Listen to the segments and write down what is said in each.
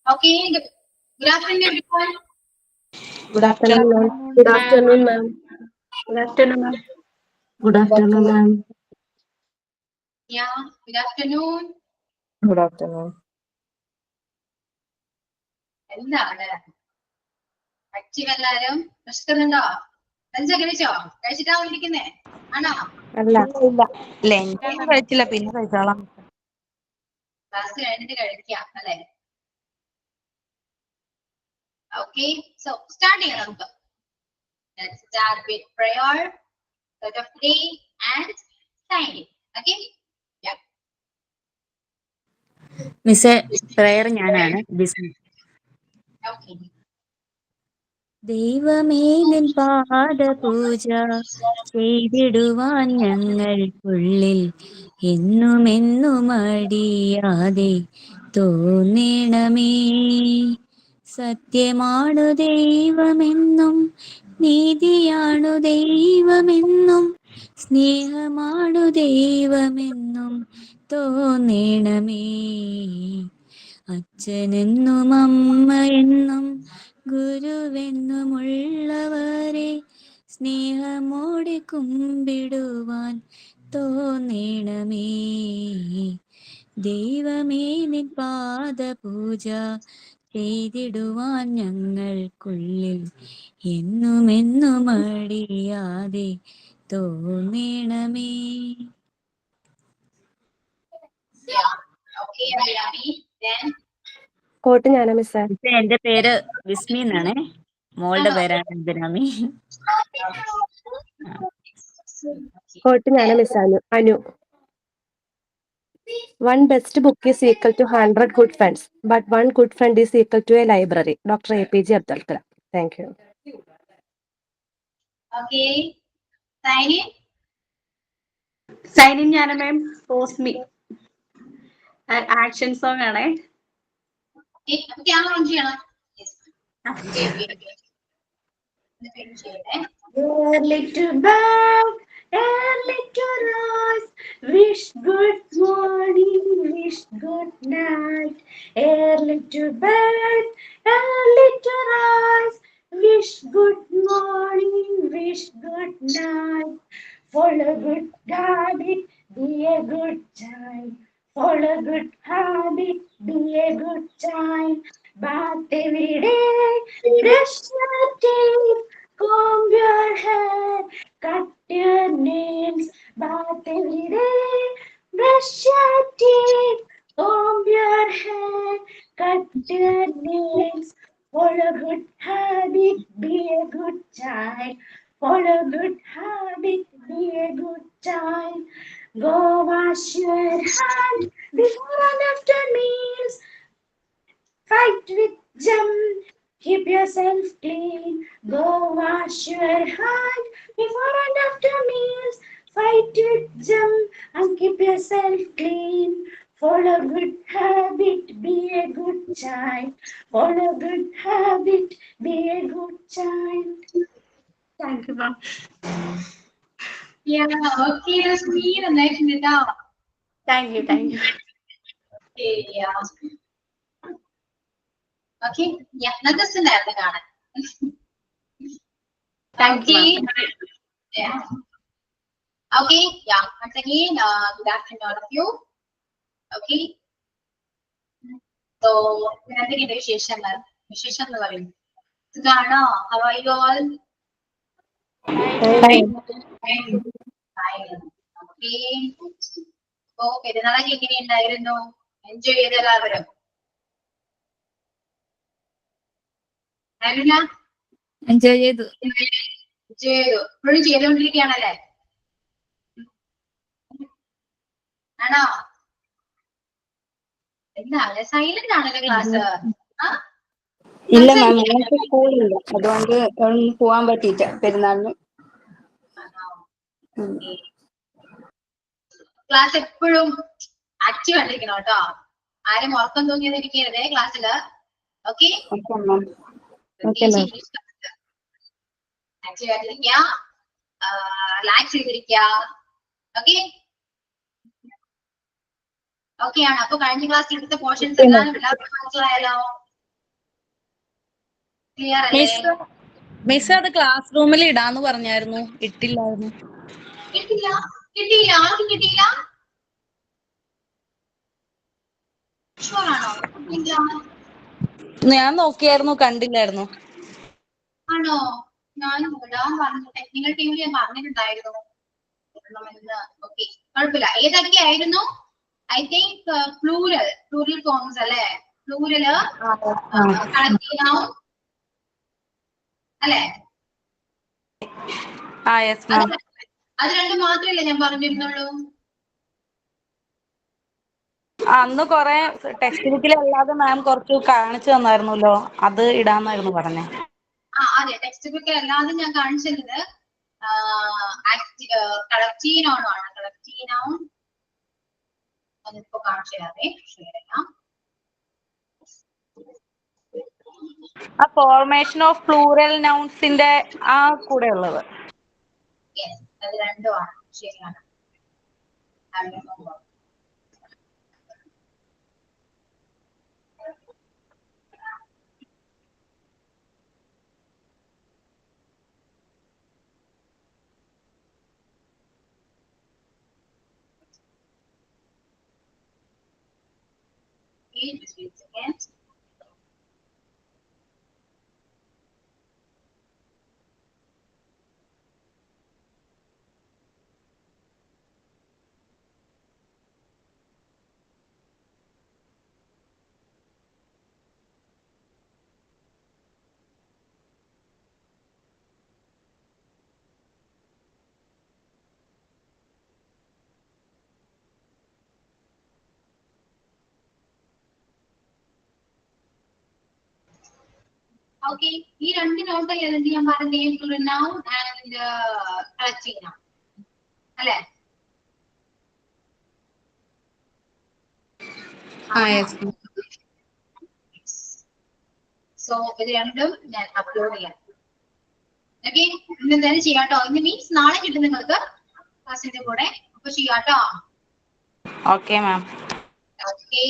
Okay. Good afternoon, everyone. Good afternoon, ma'am. Good afternoon, ma'am. Good afternoon, ma'am. Good afternoon, ma'am. Yeah. Good afternoon. Good afternoon. എന്താണ് എല്ലാരും വിശക്കുന്നുണ്ടോ? Lunch കഴിച്ചോ? കഴിച്ചിട്ടാ ഇരിക്കുന്നേ ആണോ? അല്ല lunch കഴിച്ചില്ല, പിന്നെ കഴിച്ചോളാം. ക്ലാസ് കഴിഞ്ഞിട്ട് കഴിക്കാം അല്ലെ? Okay. So start ചെയ്യാം നമുക്ക്. Let's start with prayer, word of day and signing. Okay. Yeah. മിസ്സേ, പ്രയർ ഞാനാണ്. Okay. ദൈവമേ നിൻ പാദപൂജ ചെയ്തിടുവാൻ ഞങ്ങൾക്കുള്ളിൽ എന്നുമെന്നും അടിയാതെ തോന്നണമേ. സത്യമാണു ദൈവമെന്നും നീതിയാണു ദൈവമെന്നും സ്നേഹമാണു ദൈവമെന്നും തോന്നണമേ. അച്ഛനെന്നും അമ്മയെന്നും ഗുരുവെന്നുമുള്ളവരെ സ്നേഹമോടെ കുമ്പിടുവാൻ തോന്നണമേ. ദൈവമേ നിൻ പാദപൂജ ചെയ്തിടുവാൻ ഞങ്ങൾക്കുള്ളിൽ എന്നുമെന്നും അടിയാതെ തോന്നണമേ. Yeah. Okay, Abhirami. Then കോട്ട് ഞാനാ മിസ്സേ. എന്റെ പേര് വിസ്മി എന്നാണ്. മോളുടെ പേരാണ് അഭിരാമി. കോട്ട് ഞാനാ miss Anu. One best book is equal to 100 good friends, but one good friend is equal to a library. Dr. APJ Abdul Kalam. Thank you. okay. Signing. Signing ഞാൻ മാം. റോസ്മി. ആക്ഷൻ സോങ് ആണേ. ക്യാമറ ഓൺ ചെയ്യണം. Early to bed, early to rise, wish good morning, wish good night. Early to bed, early to rise, wish good morning, wish good night. Follow good habit, be a good child. Follow good habit, be a good child. Bath every day, brush your teeth, comb your hair, cut your nails. Bath every day, brush your teeth, comb your hair, cut your nails. Follow good habit, be a good child. Follow good habit, be a good child. Go wash your hands before and after meals. Fight with germs, keep yourself clean. Go wash your hands before and after meals. Fight with germs and keep yourself clean. Follow good habit, be a good child. Follow good habit, be a good child. Thank you, ma'am. Yeah, okay, that's me. നന്നായിട്ടുണ്ട് ട്ടോ. Thank you, thank you. Okay, yeah. Okay, yeah, നല്ല രസമുണ്ടായിരുന്നു കാണാൻ. Thank you, Okay. ma'am. Yeah. Okay, yeah. Once again, good afternoon all of you. Okay. So, എന്തൊക്കെയുണ്ട് വിശേഷങ്ങൾ? വിശേഷം എന്ന് പറയും. സുഖാണോ? How are you all? Fine. Okay. So, പെരുന്നാളൊക്കെ എങ്ങനെയുണ്ടായിരുന്നു? എൻജോയ് ചെയ്ത എല്ലാവരും? ആരുമില്ല? എൻജോയ് ചെയ്തു. ചെയ്തു. ഇപ്പോഴും ചെയ്തുകൊണ്ടിരിക്കുകയാണല്ലേ? ആണോ? എന്താണ് സൈലന്റ് ആണല്ലോ ക്ലാസ്? ഇല്ല മാം, ഞങ്ങൾക്ക് സ്കൂളില്ല, അതുകൊണ്ട് പോവാൻ പറ്റിയില്ല പെരുന്നാളിന്. ക്ലാസ് എപ്പോഴും ആക്റ്റീവ് ആയിട്ടിരിക്കണം കേട്ടോ. ആരും ഉറക്കം തൂങ്ങിയിരിക്കരുതേ ക്ലാസ്സില്. ഓക്കെ, ആക്റ്റീവ് ആയിട്ടിരിക്കുക, റിലാക്സ് ചെയ്തിരിക്കുക. ഓക്കെ, ഓക്കെ ആണ്. അപ്പൊ കഴിഞ്ഞ ക്ലാസ് എടുത്ത പോർഷൻസ് എല്ലാം എല്ലാവർക്കും മനസ്സിലായല്ലോ? ക്ലിയർ അല്ലേ? മിസ് അത് ക്ലാസ് റൂമിൽ ഇടാന്ന് പറഞ്ഞായിരുന്നു, ഇട്ടില്ലായിരുന്നു. കിട്ടിയില്ല, കിട്ടിയില്ല, ആർക്കും കിട്ടിയില്ല. ഷുവർ ആണോ? കിട്ടിയില്ല ഞാൻ നോക്കിയായിരുന്നു, കണ്ടില്ലായിരുന്നു. ആണോ? ഞാൻ ഇടാൻ പറഞ്ഞു, ടെക്നിക്കൽ ടീമിൽ ഞാൻ പറഞ്ഞിട്ടുണ്ടായിരുന്നു. ഓക്കെ, കുഴപ്പമില്ല. ഏതൊക്കെയായിരുന്നു? ഐ തിങ്ക് പ്ലൂരൽ ഫോംസ് അല്ലേ? പ്ലൂരല് കളക്റ്റീവ് നൗൺ അല്ലേ? Yes ma'am. അത് രണ്ടും മാത്രമല്ലേ ഞാൻ പറഞ്ഞിരുന്നുള്ളൂ? അന്ന് കൊറേ ടെക്സ്റ്റ് ബുക്കിൽ അല്ലാതെ മാം കുറച്ച് കാണിച്ചു തന്നായിരുന്നല്ലോ, അത് ഇടാന്നായിരുന്നു പറഞ്ഞേ. അതെ, ടെക്സ്റ്റ് ബുക്ക് അല്ലാതെ ഞാൻ കാണിച്ചത് കളക്റ്റീവ് നൗൺ ആണ്. കളക്റ്റീവ് നൗൺ അതിപ്പോ കാണിച്ചു തരാമേ, ഷെയർ ചെയ്യാം. ആ ഫോർമേഷൻ ഓഫ് പ്ലൂറൽ നൗൺസിന്റെ ആ കൂടെ ഉള്ളത്. അത് രണ്ടുമാണ്, ശരിയാണ്. Just wait a second. Okay, ഈ രണ്ട് നോട്ട് ഏതെന്ന് ഞാൻ പറഞ്ഞേ, നൗൺ ആൻഡ് കളക്റ്റീവ് നൗൺ അല്ലേ? സോ ഇത് രണ്ടും ഞാൻ അപ്ലോഡ് ചെയ്യാം. ഓക്കെ, ഇന്ന് എന്തായാലും ചെയ്യാട്ടോ. ഇന്ന് മീൻസ് നാളെ കിട്ടും നിങ്ങൾക്ക് ക്ലാസ്സിന്റെ കൂടെ. അപ്പൊ ചെയ്യാട്ടോ. Okay ma'am. ഓക്കെ,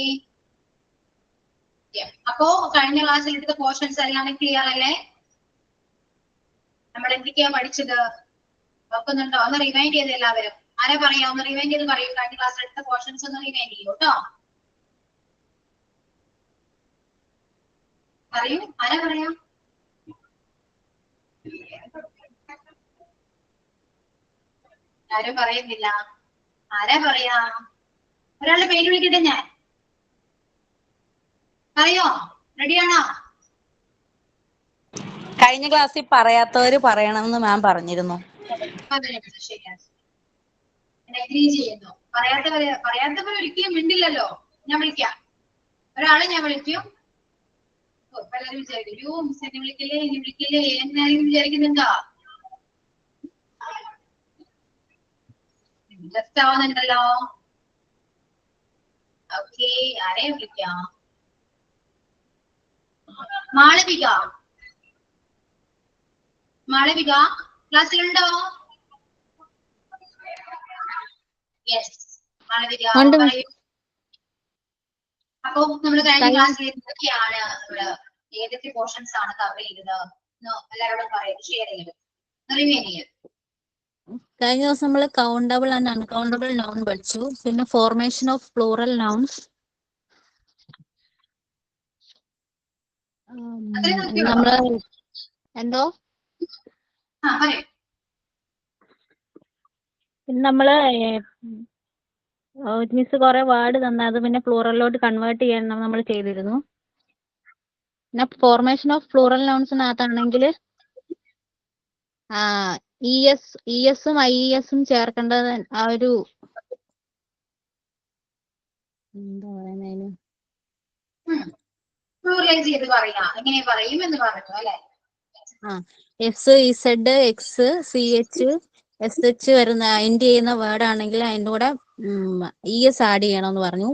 അപ്പോ കഴിഞ്ഞ ക്ലാസ്സിൽ എടുത്ത പോർഷൻസ് എല്ലാം ക്ലിയർ അല്ലേ? നമ്മൾ എന്തൊക്കെയാ പഠിച്ചത് നോക്കുന്നുണ്ടോ? ഒന്ന് റിമൈൻഡ് ചെയ്ത് എല്ലാവരും. ആരാ പറയാ? ഒന്ന് റിമൈൻഡ് ചെയ്ത് പറയൂ. കഴിഞ്ഞ ക്ലാസ്സിൽ എടുത്ത പോർഷൻസ് ഒന്ന് റിമൈൻഡ് ചെയ്യൂ കേട്ടോ. പറയൂ, ആരാ പറയാ? ആരും പറയുന്നില്ല. ആരാ പറയാ? ഒരാളുടെ പേര് വിളിക്കട്ടെ ഞാൻ. പറയോ? റെഡിയാണോ? കഴിഞ്ഞ ക്ലാസ്സിൽ പറയാത്തവര് പറയണമെന്ന് മാം പറഞ്ഞിരുന്നു. ശരിയാണ്, അഗ്രി ചെയ്യുന്നു. പറയാത്തവർ ഒരിക്കലും മിണ്ടില്ലല്ലോ. ഞാൻ വിളിക്കാം, ഒരാളെ ഞാൻ വിളിക്കും. പലരും വിചാരിക്കും, മിസ് എന്നെ വിളിക്കല്ലേ, എന്നെ വിളിക്കല്ലേ എന്നാരും വിചാരിക്കുന്നുണ്ടോ? ജസ്റ്റ് ആവുന്നുണ്ടല്ലോ. ഓക്കെ, ആരെ വിളിക്കാം? മാളവിക. മാളവിക ക്ലാസ്സിലുണ്ടോ? യെസ്, മാളവിക പറയൂ. അപ്പൊ നമ്മൾ കഴിഞ്ഞ ക്ലാസ്സിൽ എന്തൊക്കെയാണ് ഏതൊക്കെ പോർഷൻസ് ആണ് കവർ ചെയ്തത് എല്ലാവരോടും പറയും, ഷെയർ ചെയ്യും, റിവൈൻഡ് ചെയ്യും. കഴിഞ്ഞ ദിവസം നമ്മൾ കൗണ്ടബിൾ ആൻഡ് അൺകൗണ്ടബിൾ നൗൺ പഠിച്ചു. പിന്നെ ഫോർമേഷൻ ഓഫ് പ്ലൂറൽ നൗൺസ് നമ്മള് എന്തോ പിന്നെ നമ്മള് മിസ് കുറെ വേർഡ് തന്ന അത് പിന്നെ പ്ലൂറലിലോട്ട് കൺവേർട്ട് ചെയ്യാൻ നമ്മൾ ചെയ്തിരുന്നു. പിന്നെ ഫോർമേഷൻ ഓഫ് പ്ലൂറൽ നൗൺസിനകത്താണെങ്കിൽ ഇഎസും ഐഇഎസും ചേർക്കേണ്ടത് ആ ഒരു എന്താ പറയുന്നതിന് പ്ലൂറലൈസ് ചെയ്ത് പറയാം, എങ്ങനെ പറയും എന്ന് പറഞ്ഞു അല്ലെ? S, Z, X, C H, S H വരുന്ന എൻഡ് ചെയ്യുന്ന വേർഡ് ആണെങ്കിൽ അതിൻ്റെ കൂടെ ഇഎസ് ആഡ് ചെയ്യണമെന്ന് പറഞ്ഞു.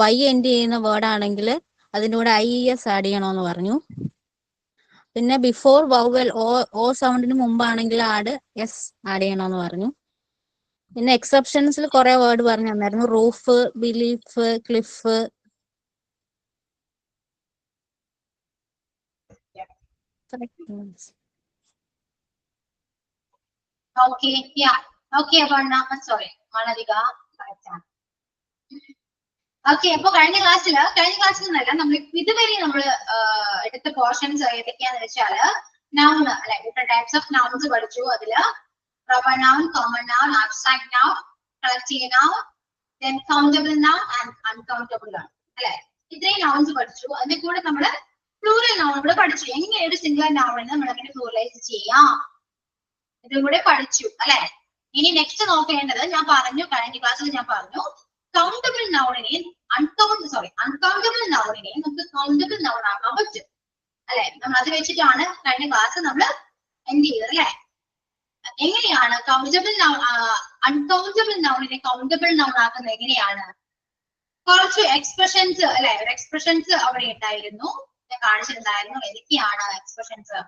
വൈ എൻഡ് ചെയ്യുന്ന വേർഡ് ആണെങ്കിൽ അതിൻ്റെ കൂടെ ഐഇഎസ് ആഡ് ചെയ്യണമെന്ന് പറഞ്ഞു. പിന്നെ ബിഫോർ വൗവൽ ഓ സൗണ്ടിന് മുമ്പാണെങ്കിൽ എസ് ആഡ് ചെയ്യണമെന്ന് പറഞ്ഞു. പിന്നെ എക്സെപ്ഷൻസിൽ കുറെ വേർഡ് പറഞ്ഞു തന്നായിരുന്നു. Roof, belief, cliff. Okay, yeah. Okay, Aparna, sorry. Malalika, correct. Okay, അപ്പൊ കഴിഞ്ഞ ക്ലാസ്സിൽ നിന്നല്ല നമ്മൾ ഇതുവരെ നമ്മൾ എടുത്ത പോർഷൻസ് ഏതൊക്കെയാന്ന് വെച്ചാല് നൗൺ അല്ലെ, ഡിഫറെന്റ് ടൈപ്സ് ഓഫ് നൗൺസ് പഠിച്ചു. അതില് proper noun, common noun, abstract noun, collective noun, then countable noun and uncountable noun അല്ലെ, ഇത്രയും നൗൺസ് പഠിച്ചു. അതിന്റെ കൂടെ നമ്മള് പ്ലൂറൽ നൗൺ കൂടെ പഠിച്ചു. എങ്ങനെ ഒരു സിംഗിൾ നൗണിനെ നമ്മൾ എങ്ങനെ പ്ലൂറലൈസ് ചെയ്യാം, ഇതും കൂടെ പഠിച്ചു അല്ലെ. ഇനി നെക്സ്റ്റ് നോക്കേണ്ടത് ഞാൻ പറഞ്ഞു, കഴിഞ്ഞ ക്ലാസ്സിൽ ഞാൻ പറഞ്ഞു, കൗണ്ടബിൾ നൗണിനെയും അൺകൗണ്ടബിൾ നൗണിനെയും നമുക്ക് കൗണ്ടബിൾ നൗൺ ആക്കാൻ പറ്റും അല്ലെ. നമ്മൾ അത് വെച്ചിട്ടാണ് കഴിഞ്ഞ ക്ലാസ് നമ്മൾ എന്ത് ചെയ്തത് അല്ലെ. എങ്ങനെയാണ് കൗണ്ടബിൾ നൗൺ അൺകൗണ്ടബിൾ നൗണിനെ കൗണ്ടബിൾ നൗൺ ആക്കുന്നത് എങ്ങനെയാണ്? കുറച്ച് എക്സ്പ്രഷൻസ് അല്ലെ, ഒരു എക്സ്പ്രഷൻസ് അവിടെ ഉണ്ടായിരുന്നു, ഞാൻ കാണിച്ചിട്ടുണ്ടായിരുന്നു. ഏതൊക്കെയാണ് expressions?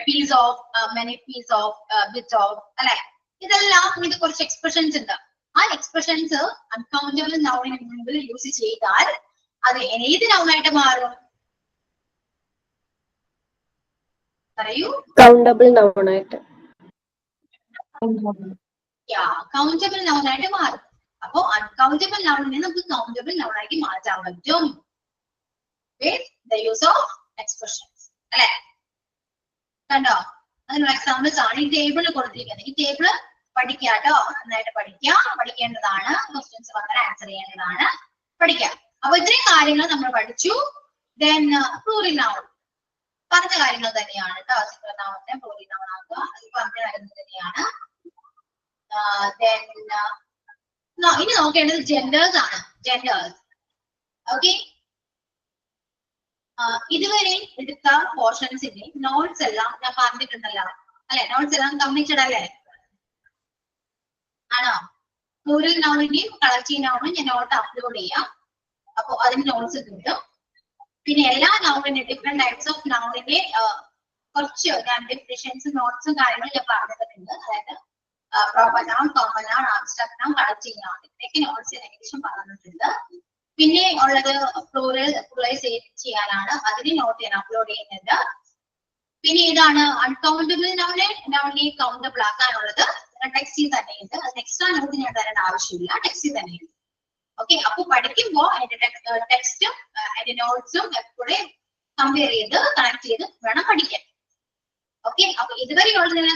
Piece of, many piece of, bit of അല്ലെ, ഇതെല്ലാം ഇത് കുറച്ച് എക്സ്പ്രഷൻസ് ഉണ്ട്. ആ എക്സ്പ്രഷൻസ് അൺകൗണ്ടബിൾ നൗണിന് മുൻപിൽ യൂസ് ചെയ്താൽ അത് ഏത് നൗണായിട്ട് മാറും? പറയൂ. കൗണ്ടബിൾ നൗൺ ആയിട്ട്. കൗണ്ടബിൾ നൗണായിട്ട് മാറും. അപ്പോ അൺകൗണ്ടബിൾ നൗണിനെ നമുക്ക് കൗണ്ടബിൾ നൗണാക്കി മാറ്റാൻ പറ്റും with the use of expressions അല്ലെ. കണ്ടോ, അതിനുള്ള എക്സാമ്പിൾസ് ആണ് ഈ ടേബിളിൽ കൊടുത്തിരിക്കുന്നത്. ഈ ടേബിള് പഠിക്കാട്ടോ, നന്നായിട്ട് പഠിക്കേണ്ടതാണ്. ക്വസ്റ്റ്യൻസ് വന്നാൽ ആൻസർ ചെയ്യേണ്ടതാണ്, പഠിക്കാം. അപ്പൊ ഇത്രയും കാര്യങ്ങൾ നമ്മൾ പഠിച്ചു. ദെൻ പ്ലൂറൽ നൗൺ പറഞ്ഞ കാര്യങ്ങൾ തന്നെയാണ് കേട്ടോ. സിംഗിൾ നൗണിനെ പ്ലൂറൽ നൗൺ ആക്കുക, അത് പറഞ്ഞ കാര്യങ്ങൾ തന്നെയാണ്. ഇനി നോക്കേണ്ടത് ജെൻഡേഴ്സ് ആണ്. Genders okay. ഇതുവരെ എടുത്ത പോർഷൻസിന്റെ നോട്ട്സ് എല്ലാം ഞാൻ പറഞ്ഞിട്ടുണ്ടല്ലോ അല്ലെ. നോട്ട്സ് എല്ലാം കംപ്ലീറ്റഡ് അല്ലേ? ആണോ? പ്ലൂറൽ നൗണിന്റെയും കളക്റ്റീവ് നൗണും ഞാൻ നോട്ട് അപ്ലോഡ് ചെയ്യാം. അപ്പൊ അതിന് നോട്ട്സ് കിട്ടും. പിന്നെ എല്ലാ നൗണിന്റെ ഡിഫറെന്റ് ടൈപ്സ് ഓഫ് നൗണിന്റെ കുറച്ച് ഞാൻ ഡെഫിനിഷൻസ് നോട്ട്സും കാര്യങ്ങളും ഞാൻ പറഞ്ഞിട്ടുണ്ട്. അതായത് proper noun, common noun, abstract noun, collective noun, ഇതൊക്കെ നോട്ട്സ് ഏകദേശം പറഞ്ഞിട്ടുണ്ട്. പിന്നെ ഉള്ളത് പ്ലൂറലൈസ് ചെയ്യാനാണ്, അതിന് നോട്ട് ഞാൻ അപ്ലോഡ് ചെയ്യുന്നുണ്ട്. പിന്നെ ഇതാണ് അൺകൗണ്ടബിൾ നൗണിനെ കൗണ്ടബിൾ ആക്കാനുള്ളത് ടെക്സ്റ്റിൽ തന്നെയുണ്ട്. അത് എക്സ്ട്രാ നോട്ട് ഞാൻ തരേണ്ട ആവശ്യമില്ല, ടെക്സ്റ്റിൽ തന്നെയുണ്ട്. ഓക്കെ, അപ്പൊ പഠിക്കുമ്പോ അതിന്റെ ടെക്സ്റ്റും അതിന്റെ നോട്ട്സും എപ്പോഴും കമ്പയർ ചെയ്ത് കണക്ട് ചെയ്ത് വേണം പഠിക്കാൻ. ഓക്കെ, അപ്പൊ ഇതുവരെയുള്ളതിന്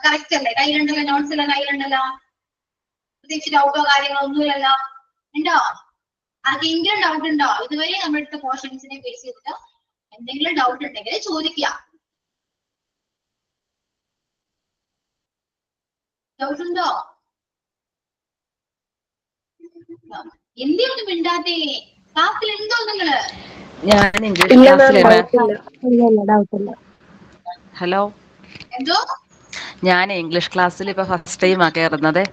കറക്റ്റ് അല്ലേ? കയ്യിലുണ്ടല്ലോ, നോട്ട്സ് എല്ലാം കയ്യിലുണ്ടല്ലോ, പ്രത്യേകിച്ച് ഡൗട്ടോ കാര്യങ്ങളോ ഒന്നുമില്ലല്ലോ, ഉണ്ടോ? ആർക്കെങ്കിലും ഡൗട്ട് ഉണ്ടോ? ഇതുവരെ നമ്മൾ എടുത്ത പോർഷൻസിനെ ബേസ് ചെയ്തിട്ട് എന്തെങ്കിലും ഡൗട്ട് ഉണ്ടെങ്കിൽ ചോദിക്കുക. ഡൗട്ട് ഉണ്ടോ? എന്തിനൊന്നും മിണ്ടാത്തേ? ക്ലാസ്സിൽ ഉണ്ടോ നിങ്ങള്? ഞാൻ ഇംഗ്ലീഷ് ഇല്ല മാം, ക്ലാസ്സിലെ ഡൗട്ടില്ല. ഹലോ, എന്തോ? ഞാൻ ഇംഗ്ലീഷ് ക്ലാസ്സിൽ ഇപ്പൊ ഫസ്റ്റ് ടൈമാ കയറുന്നത്.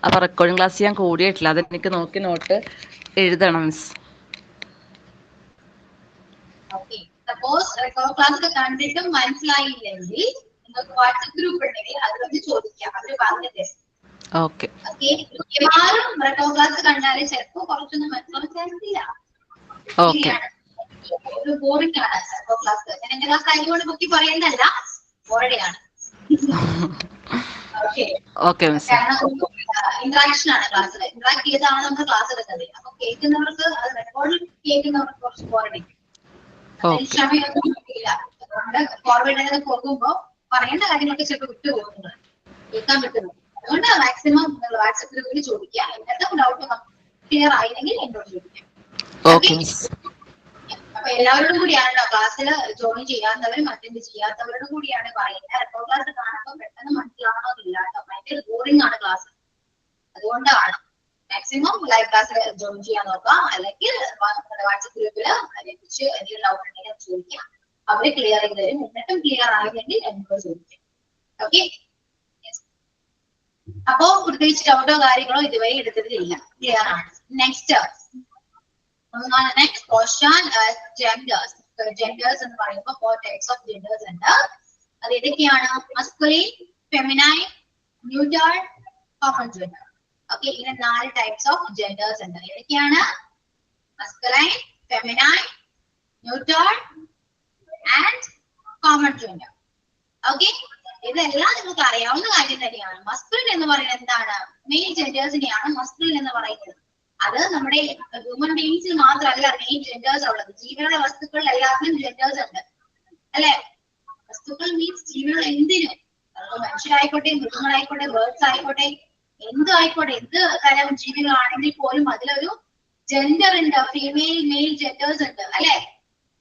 അപ്പൊ റെക്കോർഡിംഗ് ക്ലാസ് ഞാൻ കൂടിയിട്ടില്ല, അതെനിക്ക് നോക്കി നോട്ട് എഴുതണം മിസ്. ഓക്കെ, സപ്പോസ് ക്ലാസ് കണ്ടിട്ടും മനസ്സിലായില്ലെങ്കിൽ നിങ്ങൾക്ക് വാട്സ്ആപ്പ് ഗ്രൂപ്പ് ഉണ്ടെങ്കിൽ അതിലൊന്ന് ചോദിക്കാം, അവര് പറഞ്ഞു തരും. ഓക്കെ. മിക്കവാറും റെക്കോർഡ് ക്ലാസ് കണ്ടാല് ചിലപ്പോ കുറച്ചൊന്നും മനസ്സിലാക്കില്ല. ഓക്കെ. ഒരു ബോറിംഗ് ആണ് റെക്കോർഡ് ക്ലാസ്. ഞാൻ എന്റെ ക്ലാസ് ആയതുകൊണ്ട് ബുക്കി പറയുന്നതല്ല, ബോറടിയാണ്. Okay miss. ഇന്ററാക്ഷൻ ആണ് ക്ലാസ്സിൽ. ഇന്ററാക്ട് ചെയ്താണ് നമ്മൾ ക്ലാസ് എടുക്കുന്നത്. അപ്പൊ കേൾക്കുന്നവർക്ക്, അത് റെക്കോർഡിൽ കേൾക്കുന്നവർക്ക് കുറച്ച് ബോറടിക്കും. ക്ഷമയൊന്നും ഇല്ല. അതുകൊണ്ട് ഫോർവേഡ് പോകുമ്പോ പറയേണ്ട കാര്യങ്ങളൊക്കെ ചിലപ്പോൾ വിട്ടുപോകുന്നത്, കേൾക്കാൻ പറ്റുന്നു. അതുകൊണ്ട് മാക്സിമം നിങ്ങൾ വാട്സ്ആപ്പ് ഗ്രൂപ്പിൽ ചോദിക്കുക. എന്തൊക്കെ ഡൗട്ട് ക്ലിയർ ആയില്ലെങ്കിൽ എന്നോട് ചോദിക്കാം. അപ്പൊ എല്ലാവരോടും കൂടിയാണ് ക്ലാസ്സിൽ ജോയിൻ ചെയ്യാത്തവരും അറ്റൻഡ് ചെയ്യാത്തവരോടും കൂടിയാണ് പറയുന്നത്. റെക്കോർഡ് ക്ലാസ് കാണുമ്പോൾ പെട്ടെന്ന് മനസ്സിലാവണമെന്നില്ല കേട്ടോ, ഭയങ്കര ബോറിംഗ് ആണ് ക്ലാസ്. അതുകൊണ്ടാണ് മാക്സിമം ലൈവ് ക്ലാസ്സിൽ ജോയിൻ ചെയ്യാൻ നോക്കാം. അല്ലെങ്കിൽ വാട്സ്ആപ്പ് ഗ്രൂപ്പിൽ അതിനെക്കുറിച്ച് എന്തെങ്കിലും ഡൗട്ട് ഉണ്ടെങ്കിൽ ചോദിക്കാം, അവര് ക്ലിയർ ചെയ്ത് തരും. എന്നിട്ടും ക്ലിയർ ആയില്ലെങ്കിൽ എന്നോട് ചോദിക്കാം. ഓക്കെ, അപ്പോ പ്രത്യേകിച്ച് ഡൗട്ടോ കാര്യങ്ങളോ ഇതുവരെ എടുത്തിട്ടില്ല, ക്ലിയർ ആണ്. Next question, genders. ജെൻഡേഴ്സ് എന്ന് പറയുമ്പോൾ 4 ടൈപ്സ് ഓഫ് ജെൻഡേഴ്സ് ഉണ്ട്. അത് ഏതൊക്കെയാണ്? Masculine, feminine, neuter, common gender. Okay, ഇങ്ങനെ 4 ടൈപ്സ് ഓഫ് ജെൻഡേഴ്സ് ഉണ്ട്. ഏതൊക്കെയാണ്? Masculine, feminine, neuter common gender. Okay, ഇതെല്ലാം നിങ്ങൾക്ക് അറിയാവുന്ന കാര്യം തന്നെയാണ്. മസ്കുലിൻ എന്ന് പറയുന്നത് എന്താണ്? മെയിൻ ജെൻഡേഴ്സിനെയാണ് മസ്കുലിൻ എന്ന് പറയുന്നത്. അത് നമ്മുടെ ഹ്യൂമൻ ബീങ്സിൽ മാത്രമല്ല മെയിൻ ജെൻഡേഴ്സ് ഉള്ളത്. ജീവനുള്ള വസ്തുക്കളിൽ എല്ലാത്തിലും ജെൻഡേഴ്സ് ഉണ്ട് അല്ലെ? വസ്തുക്കൾ മീൻസ് ജീവനുള്ള എന്തിനും, മനുഷ്യരായിക്കോട്ടെ, മൃഗങ്ങളായിക്കോട്ടെ, ബേർഡ്സ് ആയിക്കോട്ടെ, എന്ത് ആയിക്കോട്ടെ, എന്ത് തരം ജീവികളാണെങ്കിൽ പോലും അതിലൊരു ജെൻഡർ ഉണ്ട്, ഫീമെയിൽ മെയിൽ ജെൻഡേഴ്സ് ഉണ്ട് അല്ലെ?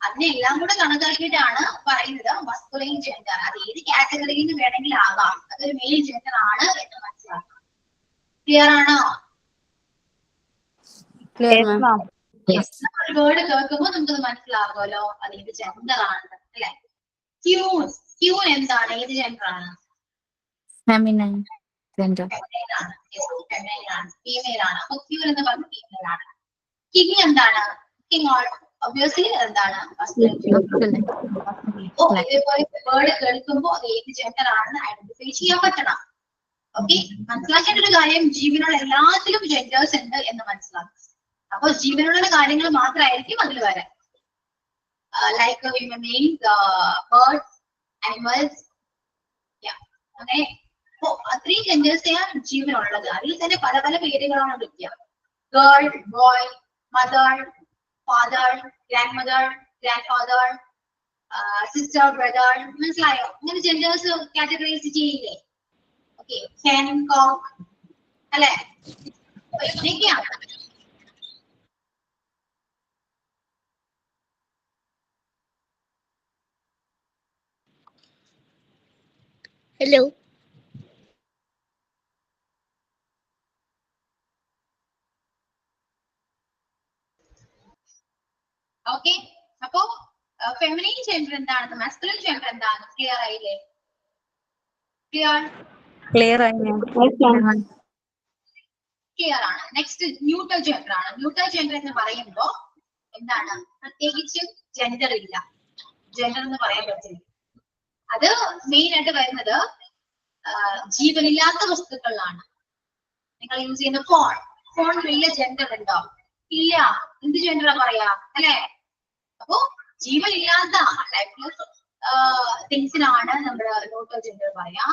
അതിനെല്ലാം കൂടെ കണക്കാക്കിയിട്ടാണ് പറയുന്നത് മസ്കുലൈൻ ജെൻഡർ. അത് ഏത് കാറ്റഗറിയിൽ വേണമെങ്കിലും ആകാം, അതൊരു മെയിൽ ജെൻഡർ ആണ് എന്ന് മനസ്സിലാക്കാം. ക്ലിയർ ആണോ? ഒരു വേർഡ് കേൾക്കുമ്പോൾ നമുക്കത് മനസ്സിലാകുമല്ലോ അത് ഏത് ജെൻഡർ ആണ് അല്ലെ? ക്യൂൻ, ക്യൂൻ എന്താണ്? ഏത് ജെൻഡർ ആണ്? Feminine gender. ഫീമെയിൽ ആണ്. അപ്പൊ ക്യൂൻ എന്ന് പറഞ്ഞ ഫീമെയിൽ ആണ്. കിങ് എന്താണ്? കിങ് ഒബ്വിയസ്ലി എന്താണ്? ഇതേപോലെ വേർഡ് കേൾക്കുമ്പോൾ അത് ഏത് ജെൻഡർ ആണെന്ന് ഐഡന്റിഫൈ ചെയ്യാൻ പറ്റണം. ഓക്കെ, മനസ്സിലാക്കേണ്ട ഒരു കാര്യം ജീവനുള്ള എല്ലാത്തിലും ജെൻഡേഴ്സ് ഉണ്ട് എന്ന് മനസ്സിലാക്കും. അപ്പൊ ജീവനുള്ള കാര്യങ്ങൾ മാത്രമായിരിക്കും അതിൽ വരാൻ. ലൈക്ക് ബേർഡ്സ്, ആനിമൽസ്, അങ്ങനെ അത്രയും ജെൻഡേഴ്സാണ് ജീവനുള്ളത്. അതിൽ തന്നെ പല പല പേരുകളാണ് വിളിക്കുക. Girl, boy, mother, father, grand mother, grand father, sister, brother. മനസ്സിലായോ? അങ്ങനെ ജെൻഡേഴ്സ് കാറ്റഗറൈസ് ചെയ്യില്ലേ? ഓക്കെ, ഹെൻ, കോക്ക് അല്ലെ? ഇങ്ങനെയൊക്കെയാണ്. ഹലോ. ഓക്കെ, അപ്പോ ഫെമിനൈൻ ജെൻഡർ എന്താണെന്ന്, മസ്കുലിൻ ജെൻഡർ എന്താണെന്ന് ക്ലിയർ ആയില്ലേ? ക്ലിയർ ആയി. ക്ലിയർ ആണ്. നെക്സ്റ്റ് ന്യൂട്രൽ ജെൻഡർ ആണ്. ന്യൂട്രൽ ജെൻഡർ എന്ന് പറയുമ്പോൾ എന്താണ്? പ്രത്യേകിച്ച് ജെൻഡർ ഇല്ല, ജെൻഡർ എന്ന് പറയാൻ പറ്റില്ല. അത് മെയിൻ ആയിട്ട് വരുന്നത് ജീവനില്ലാത്ത വസ്തുക്കളിലാണ്. നിങ്ങൾ യൂസ് ചെയ്യുന്ന ഫോൺ വലിയ ജെൻഡർ ഉണ്ടോ? ഇല്ല. എന്ത് ജെൻഡറാ പറയാ അല്ലെ? അപ്പോ ജീവനില്ലാത്ത ലൈഫ്ലെസ് തിങ്സിനാണ് നമ്മൾ ന്യൂട്രൽ ജെൻഡർ പറയാ.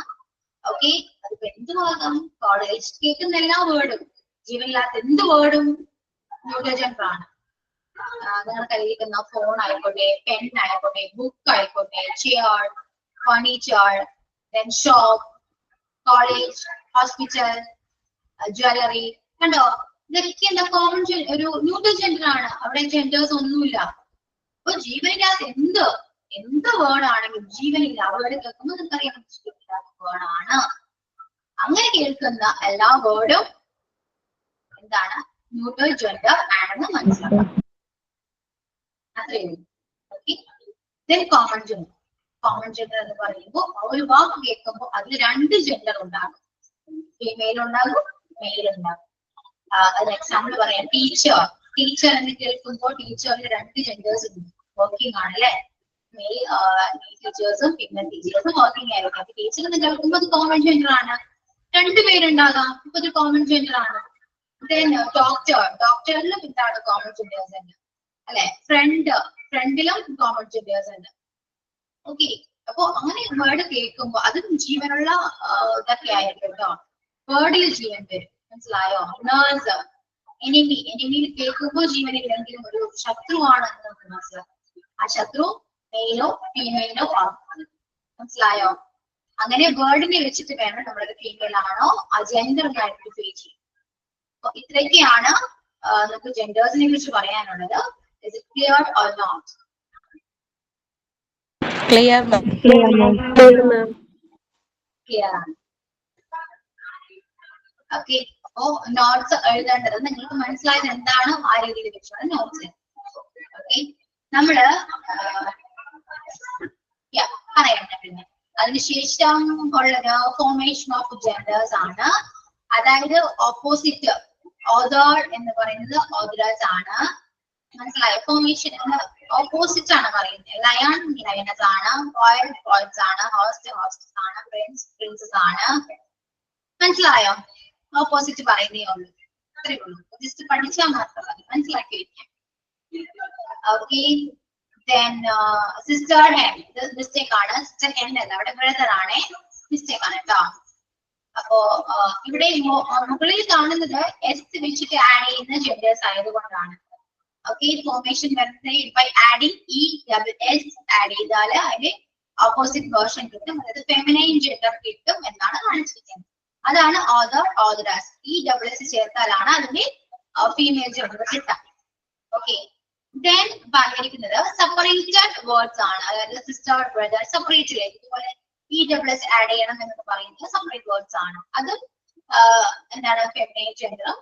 ഓക്കെ, അതിപ്പോ എന്തുമാകാം? കോളേജ് കേൾക്കുന്ന എല്ലാ വേർഡും, ജീവനില്ലാത്ത എന്ത് വേർഡും ന്യൂട്രൽ ജെൻഡർ ആണ്. നിങ്ങൾ കയ്യിരിക്കുന്ന ഫോൺ ആയിക്കോട്ടെ, പെൻ ആയിക്കോട്ടെ, ബുക്ക് ആയിക്കോട്ടെ, chair, furniture, then shop, college, hospital, jewellery. കണ്ടോ? ഇതൊക്കെ എന്താ? കോമൺ ഒരു ന്യൂട്രൽ ജെൻഡർ ആണ്. അവിടെ ജെൻഡേഴ്സ് ഒന്നുമില്ല. അപ്പൊ ജീവനില്ലാത്ത എന്ത് വേർഡ് ആണെങ്കിലും, ജീവനില്ല വേർഡ് കേൾക്കുമ്പോൾ നിങ്ങൾക്കറിയാം ജീവനില്ലാത്ത വേർഡ് ആണ്. അങ്ങനെ കേൾക്കുന്ന എല്ലാ വേർഡും എന്താണ്? ന്യൂട്രൽ ജെൻഡർ ആണെന്ന് മനസ്സിലാക്കാം. അത്രയും. Okay, then common gender. Common gender എന്ന് പറയുമ്പോൾ ഒരു വാക്ക് കേൾക്കുമ്പോൾ അതിൽ രണ്ട് ജെൻഡർ ഉണ്ടാകും. ഫീമെയിൽ ഉണ്ടാകും, മെയിൽ ഉണ്ടാകും. ഒരു എക്സാമ്പിൾ പറയാം. ടീച്ചർ എന്ന് കേൾക്കുമ്പോൾ ടീച്ചറിന് രണ്ട് ജെൻഡേഴ്സ് ഉണ്ട്, വർക്കിംഗ് ആണ് അല്ലെ? മെയിൽ ടീച്ചേഴ്സും ഫീമെയിൽ ടീച്ചേഴ്സും വർക്കിംഗ് ആയിരിക്കും. അപ്പൊ ടീച്ചർ എന്ന് കേൾക്കുമ്പോൾ അത് കോമൺ ജെൻഡർ ആണ്. രണ്ടുപേരുണ്ടാകാം, ഇപ്പൊ ഒരു കോമൺ ജെൻഡർ ആണ്. ഡോക്ടറിലും എന്താണ്? കോമൺ ജെൻഡേഴ്സ് ഉണ്ട് അല്ലെ? ഫ്രണ്ടിലും കോമൺ ജെൻഡേഴ്സ് ഉണ്ട്. ഓക്കെ, അപ്പൊ അങ്ങനെ വേർഡ് കേൾക്കുമ്പോ അതും ജീവനുള്ള ഇതൊക്കെ ആയിരിക്കും കേട്ടോ. വേർഡിൽ ജീവൻ വരും. മനസ്സിലായോ? നേഴ്സ്, എനിമിയിൽ കേൾക്കുമ്പോൾ ജീവനില്ലെങ്കിലും ഒരു ശത്രുവാണെന്ന് നമുക്ക് മനസ്സിലാക്കാം. ആ ശത്രു മെയിലോ ഫീമെയിലോ ആകും. മനസ്സിലായോ? അങ്ങനെ വേർഡിനെ വെച്ചിട്ട് വേണം നമ്മളത് ഫീമെയിൽ ആണോ ആ ജെൻഡർ ഐഡന്റിഫൈ ചെയ്യും. അപ്പൊ ഇത്രയൊക്കെയാണ് നമുക്ക് ജെൻഡേഴ്സിനെ കുറിച്ച് പറയാനുള്ളത്. Is it clear or not? Clear. Clear ആണ്. ഓക്കെ, അപ്പോ നോട്ട്സ് എഴുതേണ്ടത് നിങ്ങൾക്ക് മനസ്സിലായത് എന്താണ് ആ രീതിയിൽ വെച്ചാണ് നോട്ട്സ്. ഓക്കെ, നമ്മള് പറയാം. പിന്നെ അതിനുശേഷം ഉള്ളത് ഫോർമേഷൻ ഓഫ് ജെൻഡേഴ്സ് ആണ്. അതായത് ഓപ്പോസിറ്റ് ഓതർ എന്ന് പറയുന്നത് ഓതേഴ്സ് ആണ്. മനസ്സിലായോ? ഫോർമേഷൻ ഓപ്പോസിറ്റ് ആണ് പറയുന്നത്. ലയൺ ലയണസ് ആണ്, പോയൽ പോയറ്റ്സ് ആണ്, ഹോസ്റ്റ് ഹോസ്റ്റസ് ആണ്, പ്രിൻസ് പ്രിൻസസ് ആണ്. മനസ്സിലായോ? ഓപ്പോസിറ്റ് പറയുന്നേ ഉള്ളൂ, അത്രേ ഉള്ളൂ. ജസ്റ്റ് പഠിച്ചാൽ മാത്രം മതി, മനസ്സിലാക്കി വെക്കാം. ഓക്കെ, then sister hen, ഇത് മിസ്റ്റേക്ക് ആണ്, സിസ്റ്റർ hen അല്ല, അവിടെ ബ്രദർ ആണ്, മിസ്റ്റേക്ക് ആണ് കേട്ടോ. അപ്പോ ഇവിടെ മുകളിൽ കാണുന്നത് എസ് വെച്ചിട്ട് ആഡ് ചെയ്യുന്ന ജെൻഡേഴ്സ് ആയതുകൊണ്ടാണ്. ഓക്കെ, ഫോർമേഷൻ വരുന്നത് by adding E double S add ചെയ്താൽ അതിന്റെ ഓപ്പോസിറ്റ് വേർഷൻ കിട്ടും, അതായത് ഫെമിനൈൻ ജെൻഡർ കിട്ടും എന്നാണ് കാണിച്ചിരിക്കുന്നത്. അതാണ് ഓദർ, ഓദറാസ്. ഈ ഡബിൾ എസ് ചേർത്താലാണ് അതിന്റെ ഫീമെയിൽ ജെൻഡർ കിട്ടുക. ഓക്കെ, ദെൻ പറഞ്ഞിരിക്കുന്നത് സെപ്പറേറ്റഡ് വേർഡ്സ് ആണ്, അതായത് സിസ്റ്റർ ബ്രദർ സെപ്പറേറ്റ് ചെയ്യും. ഇതുപോലെ ഇ ഡബിൾ എസ് ആഡ് ചെയ്യണം എന്നൊക്കെ പറയുന്നത് സെപ്പറേറ്റ് വേർഡ്സ് ആണ്. അത് എന്താണ് ഫെമിനൈൻ ജെൻഡറും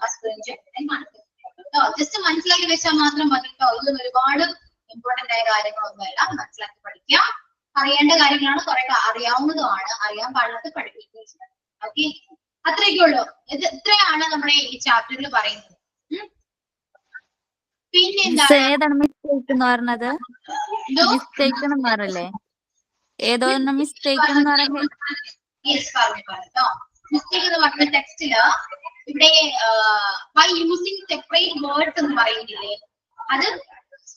മസ്കുലിൻ ജെൻഡറും കാണിക്കുന്നത്. ജസ്റ്റ് മനസ്സിലാക്കി വെച്ചാൽ മാത്രം മതി കേട്ടോ. ഇതൊന്നും ഒരുപാട് ഇമ്പോർട്ടന്റ് ആയ കാര്യങ്ങളൊന്നുമല്ല, മനസ്സിലാക്കി പഠിക്കുക. അറിയേണ്ട കാര്യങ്ങളാണ്, കുറെ അറിയാവുന്നതുമാണ്, അറിയാൻ പാടില്ലാത്ത പഠിപ്പിക്കുകയും ചെയ്യുന്നത്. ഓക്കെ, അത്രയൊക്കെ ഉള്ളൂ. ഇത്രയാണ് നമ്മുടെ ഈ ചാപ്റ്ററിൽ പറയുന്നത്. പിന്നെ ഏതാണ് മിസ്റ്റേക്ക് എന്ന് പറഞ്ഞത്? മിസ്റ്റേക്ക് എന്ന് പറയല്ലേ? ഏതോ മിസ്റ്റേക്ക് എന്ന് പറയുന്നത് മിസ്റ്റേക്ക് എന്ന് പറഞ്ഞ ടെക്സ്റ്റില് ഇവിടെ ബൈ യൂസിങ് സെപ്പറേറ്റ് വേർഡ്സ് എന്ന് പറയുന്നില്ലേ, അത്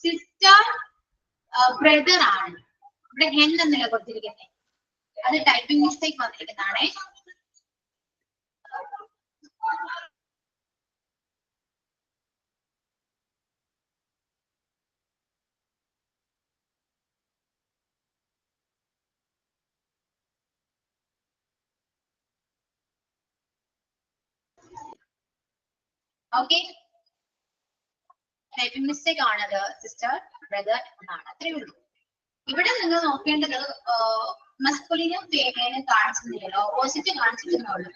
സിസ്റ്റർ ബ്രദർ ആണ്. ഇവിടെ ഹെൻ എന്നല്ല കൊടുത്തിരിക്കുന്നത്, അത് ടൈപ്പിംഗ് മിസ്റ്റേക്ക് വന്നിരിക്കുന്നതാണേ. ഓക്കെ, ടൈപ്പിംഗ് മിസ്റ്റേക്ക് ആണത്, സിസ്റ്റർ ബ്രദർ എന്നാണ്. അത്രേ ഉള്ളൂ. ഇവിടെ നിങ്ങൾ നോക്കേണ്ടത് മസ്കുലിനും ഫെമിനൈനും കാണിച്ചിരുന്നില്ലല്ലോ, ഓപ്പോസിറ്റ് കാണിച്ചിട്ടുള്ളൂ.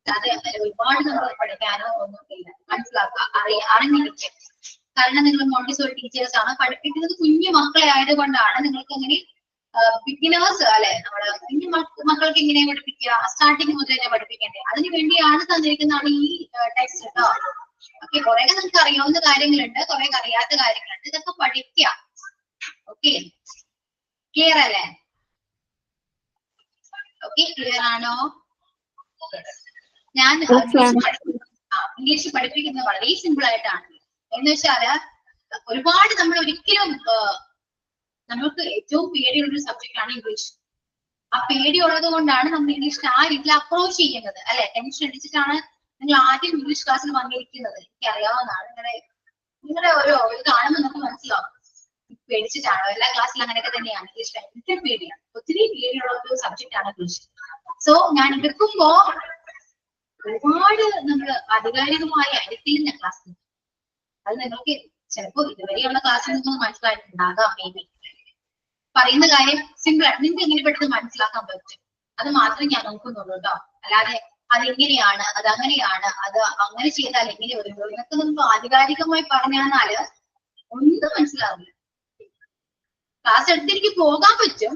അത് ഒരുപാട് നമ്മൾ പഠിക്കാനോ ഒന്നുമില്ല, മനസ്സിലാക്കുക, അറിഞ്ഞിരിക്കുക. കാരണം നിങ്ങൾ മോണ്ടിസോറി ടീച്ചേഴ്സ് ആണ്, പഠിപ്പിക്കുന്നത് കുഞ്ഞു മക്കളെ ആയതുകൊണ്ടാണ് നിങ്ങൾക്ക് അങ്ങനെ ബിഗിനേഴ്സ് അല്ലെ, നമ്മള് കുഞ്ഞു മക്കൾക്ക് എങ്ങനെ പഠിപ്പിക്കുക, സ്റ്റാർട്ടിങ് മുതൽ തന്നെ പഠിപ്പിക്കേണ്ടത്. അതിന് വേണ്ടിയാണ് തന്നിരിക്കുന്നതാണ് ഈ ടെക്സ്റ്റ് കേട്ടോ. ഓക്കെ, കുറെ നിങ്ങൾക്ക് അറിയാവുന്ന കാര്യങ്ങളുണ്ട്, കുറെ അറിയാത്ത കാര്യങ്ങളുണ്ട്, ഇതൊക്കെ പഠിക്കുക. ഓക്കെ, ക്ലിയർ അല്ലേ? ഓക്കെ, ക്ലിയർ ആണോ? ഞാൻ ഇംഗ്ലീഷ് പഠിപ്പിക്കുന്നത് വളരെ സിമ്പിൾ ആയിട്ടാണ്. എന്ന് വെച്ചാല് ഒരുപാട് നമ്മൾ ഒരിക്കലും നമുക്ക് ഏറ്റവും പേടിയുള്ളൊരു സബ്ജക്റ്റ് ആണ് ഇംഗ്ലീഷ്. ആ പേടിയുള്ളത് കൊണ്ടാണ് നമ്മൾ ഇംഗ്ലീഷിൽ ആ രീതിയിൽ അപ്രോച്ച് ചെയ്യുന്നത് അല്ലെ. ടെൻഷൻ അടിച്ചിട്ടാണ് നിങ്ങൾ ആദ്യം ഇംഗ്ലീഷ് ക്ലാസ്സിൽ വന്നിരിക്കുന്നത്. എനിക്ക് അറിയാവുന്നതാണ്, നിങ്ങളുടെ ഓരോ ഇത് കാണുമ്പോൾ നമുക്ക് മനസ്സിലാവും പേടിച്ചിട്ടാണോ. എല്ലാ ക്ലാസ്സിലും അങ്ങനെയൊക്കെ തന്നെയാണ്. ഇംഗ്ലീഷ് ഭയങ്കര പേടിയാണ്, ഒത്തിരി പേടിയുള്ള ഒരു സബ്ജക്റ്റ് ആണ് ഇംഗ്ലീഷ്. സോ ഞാൻ എടുക്കുമ്പോ ഒരുപാട് നമ്മൾ ആധികാരികമായി എടുത്തിരുന്ന ക്ലാസ്, അത് നിങ്ങൾക്ക് ചിലപ്പോ ഇതുവരെയുള്ള ക്ലാസ്സിൽ നിന്ന് മനസ്സിലായിട്ടുണ്ടാകാം. മേ ബി പറയുന്ന കാര്യം സിമ്പിൾ ആണ്, നിങ്ങൾക്ക് എങ്ങനെ പെട്ടെന്ന് മനസ്സിലാക്കാൻ പറ്റും, അത് മാത്രമേ ഞാൻ നോക്കുന്നുള്ളൂ കേട്ടോ. അല്ലാതെ അതെങ്ങനെയാണ്, അത് അങ്ങനെയാണ്, അത് അങ്ങനെ ചെയ്താൽ എങ്ങനെ വരുള്ളൂ, ഇതൊക്കെ നമുക്ക് ആധികാരികമായി പറഞ്ഞാല് ഒന്നും മനസ്സിലാവില്ല. ക്ലാസ് എടുത്ത് എനിക്ക് പോകാൻ പറ്റും,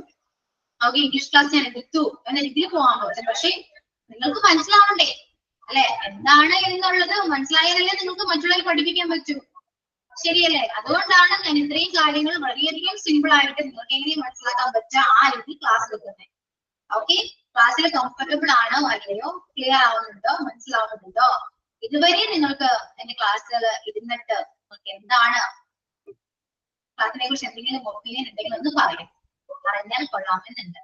ഓക്കെ, ഇംഗ്ലീഷ് ക്ലാസ് ഞാൻ എടുത്തു എന്ന രീതിയിൽ പോകാൻ പറ്റും. പക്ഷെ നിങ്ങൾക്ക് മനസ്സിലാവണ്ടേ അല്ലെ, എന്താണ് എന്നുള്ളത് മനസ്സിലായാലല്ലേ നിങ്ങൾക്ക് മറ്റുള്ളവരെ പഠിപ്പിക്കാൻ പറ്റൂ, ശരിയല്ലേ? അതുകൊണ്ടാണ് ഞാൻ ഇത്രയും കാര്യങ്ങൾ വളരെയധികം സിമ്പിൾ ആയിട്ട് നിങ്ങൾക്ക് എങ്ങനെ മനസ്സിലാക്കാൻ പറ്റുക ആ രീതിയിൽ ക്ലാസ് എടുക്കുന്നത്. ഓക്കെ, ക്ലാസ്സിൽ കംഫർട്ടബിൾ ആണോ അല്ലയോ, ക്ലിയർ ആവുന്നുണ്ടോ, മനസ്സിലാവുന്നുണ്ടോ? ഇതുവരെ നിങ്ങൾക്ക് എന്റെ ക്ലാസ്സുകൾ ഇരുന്നിട്ട് നിങ്ങൾക്ക് എന്താണ് ക്ലാസ്സിനെ കുറിച്ച് എന്തെങ്കിലും ഒപ്പീനിയൻ ഉണ്ടെങ്കിൽ ഒന്ന് പറയാം, പറഞ്ഞാൽ കൊള്ളാമെന്നുണ്ട്.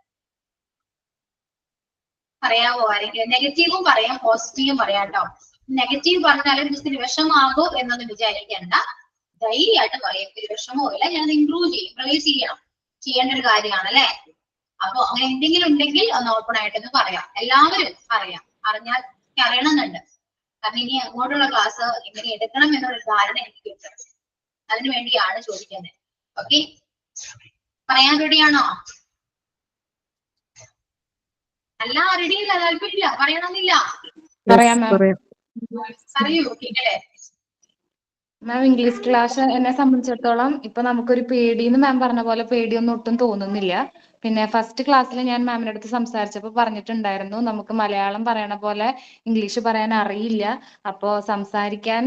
പറയാവോ ആരെങ്കിലും? നെഗറ്റീവും പറയാം, പോസിറ്റീവും പറയാം കേട്ടോ. നെഗറ്റീവ് പറഞ്ഞാലും മിസ്സിന് വിഷമാകോ എന്നൊന്നും വിചാരിക്കേണ്ട, ധൈര്യമായിട്ട് പറയാം. ഒരു വിഷമോ ഇല്ല, ഞാനത് ഇംപ്രൂവ് ചെയ്യും, റിലീസ് ചെയ്യേണ്ട ഒരു കാര്യമാണ് അല്ലെ. അപ്പൊ അങ്ങനെ എന്തെങ്കിലും ഉണ്ടെങ്കിൽ ഒന്ന് ഓപ്പൺ ആയിട്ടൊന്ന് പറയാം, എല്ലാവരും പറയാം, അറിഞ്ഞാൽ അറിയണമെന്നുണ്ട്. കാരണം ഇനി അങ്ങോട്ടുള്ള ക്ലാസ് എങ്ങനെ എടുക്കണം എന്നൊരു ധാരണ എനിക്ക് കിട്ടും, അതിനു വേണ്ടിയാണ് ചോദിക്കുന്നത്. ഓക്കെ, പറയാൻ റെഡിയാണോ? അല്ല, റെഡിയില്ല, താല്പര്യമില്ല, പറയണമെന്നില്ല. പറയൂ, കേക്കല്ലേ? മാം, ഇംഗ്ലീഷ് ക്ലാസ് എന്നെ സംബന്ധിച്ചിടത്തോളം ഇപ്പൊ നമുക്കൊരു പേടിന്ന് മാം പറഞ്ഞ പോലെ പേടിയൊന്നും ഒട്ടും തോന്നുന്നില്ല. പിന്നെ ഫസ്റ്റ് ക്ലാസ്സിൽ ഞാൻ മാമിന്റെ അടുത്ത് സംസാരിച്ചപ്പോൾ പറഞ്ഞിട്ടുണ്ടായിരുന്നു നമുക്ക് മലയാളം പറയണ പോലെ ഇംഗ്ലീഷ് പറയാൻ അറിയില്ല. അപ്പോ സംസാരിക്കാൻ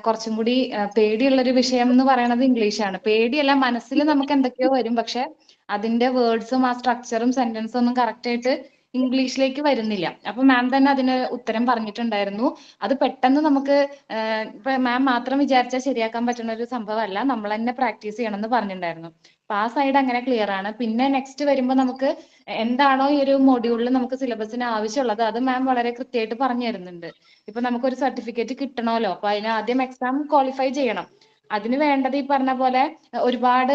കുറച്ചും കൂടി പേടിയുള്ളൊരു വിഷയം എന്ന് പറയുന്നത് ഇംഗ്ലീഷാണ്. പേടിയല്ല, മനസ്സിൽ നമുക്ക് എന്തൊക്കെയോ വരും, പക്ഷെ അതിന്റെ വേർഡ്സും ആ സ്ട്രക്ചറും സെന്റൻസും ഒന്നും കറക്റ്റ് ആയിട്ട് ഇംഗ്ലീഷിലേക്ക് വരുന്നില്ല. അപ്പൊ മാം തന്നെ അതിന് ഉത്തരം പറഞ്ഞിട്ടുണ്ടായിരുന്നു. അത് പെട്ടെന്ന് നമുക്ക് ഇപ്പൊ മാം മാത്രം വിചാരിച്ചാൽ ശരിയാക്കാൻ പറ്റുന്ന ഒരു സംഭവമല്ല, നമ്മൾ തന്നെ പ്രാക്ടീസ് ചെയ്യണം എന്ന് പറഞ്ഞിട്ടുണ്ടായിരുന്നു. അപ്പൊ ആ സൈഡ് അങ്ങനെ ക്ലിയർ ആണ്. പിന്നെ നെക്സ്റ്റ് വരുമ്പോൾ നമുക്ക് എന്താണോ ഈ ഒരു മൊഡ്യൂളിൽ നമുക്ക് സിലബസിന് ആവശ്യമുള്ളത് അത് മാം വളരെ കൃത്യമായിട്ട് പറഞ്ഞു തരുന്നുണ്ട്. ഇപ്പൊ നമുക്കൊരു സർട്ടിഫിക്കറ്റ് കിട്ടണമല്ലോ, അപ്പൊ അതിന് ആദ്യം എക്സാം ക്വാളിഫൈ ചെയ്യണം. അതിന് വേണ്ടത് ഈ പറഞ്ഞ പോലെ ഒരുപാട്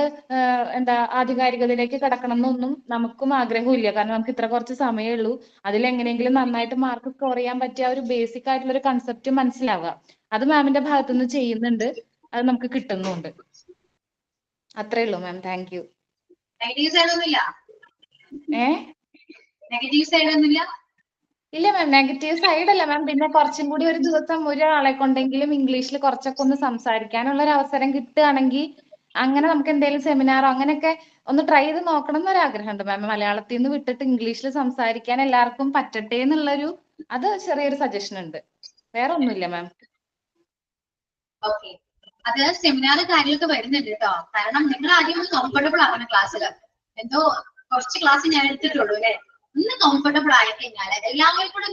എന്താ ആധികാരികതയിലേക്ക് കടക്കണം എന്നൊന്നും നമുക്കും ആഗ്രഹമില്ല. കാരണം നമുക്ക് ഇത്ര കുറച്ച് സമയമേ ഉള്ളൂ. അതിൽ എങ്ങനെയെങ്കിലും നന്നായിട്ട് മാർക്ക് സ്കോർ ചെയ്യാൻ പറ്റിയ ഒരു ബേസിക് ആയിട്ടുള്ള ഒരു കൺസെപ്റ്റ് മനസ്സിലാവുക, അത് മാമിന്റെ ഭാഗത്തുനിന്ന് ചെയ്യുന്നുണ്ട്, അത് നമുക്ക് കിട്ടുന്നുണ്ട്. അത്രേ ഉള്ളൂ ma'am. Thank you. Negative side ഒന്നുമില്ല? ഏഹ് നെഗറ്റീവ് സൈഡ് ഒന്നുമില്ല? ഇല്ല മാം, നെഗറ്റീവ് സൈഡ് അല്ല മാം. പിന്നെ കുറച്ചും കൂടി ഒരു ദിവസം ഒരാളെ കൊണ്ടെങ്കിലും ഇംഗ്ലീഷിൽ കുറച്ചൊക്കെ ഒന്ന് സംസാരിക്കാനുള്ള ഒരു അവസരം കിട്ടുകയാണെങ്കിൽ അങ്ങനെ നമുക്ക് എന്തെങ്കിലും സെമിനാറോ അങ്ങനെയൊക്കെ ഒന്ന് ട്രൈ ചെയ്ത് നോക്കണം എന്നൊരു ആഗ്രഹമുണ്ട് മാം. മലയാളത്തിൽ നിന്ന് വിട്ടിട്ട് ഇംഗ്ലീഷിൽ സംസാരിക്കാൻ എല്ലാവർക്കും പറ്റട്ടെ എന്നുള്ളൊരു അത് ചെറിയൊരു സജഷൻ ഉണ്ട്. വേറെ ഒന്നുമില്ല മാം. ഓക്കെ, അത് സെമിനാർ കാര്യങ്ങളൊക്കെ വരുന്നുണ്ട് കേട്ടോ. കാരണം നിങ്ങൾ ആദ്യം ഒന്ന് കംഫർട്ടബിൾ ആവണം ക്ലാസ്സിൽ. എന്തോ കുറച്ച് ക്ലാസ് ഞാൻ എടുത്തിട്ടുള്ളൂ അല്ലെ. ഒന്ന് കംഫർട്ടബിൾ ആയി കഴിഞ്ഞാല് എല്ലാവരും കൂടെ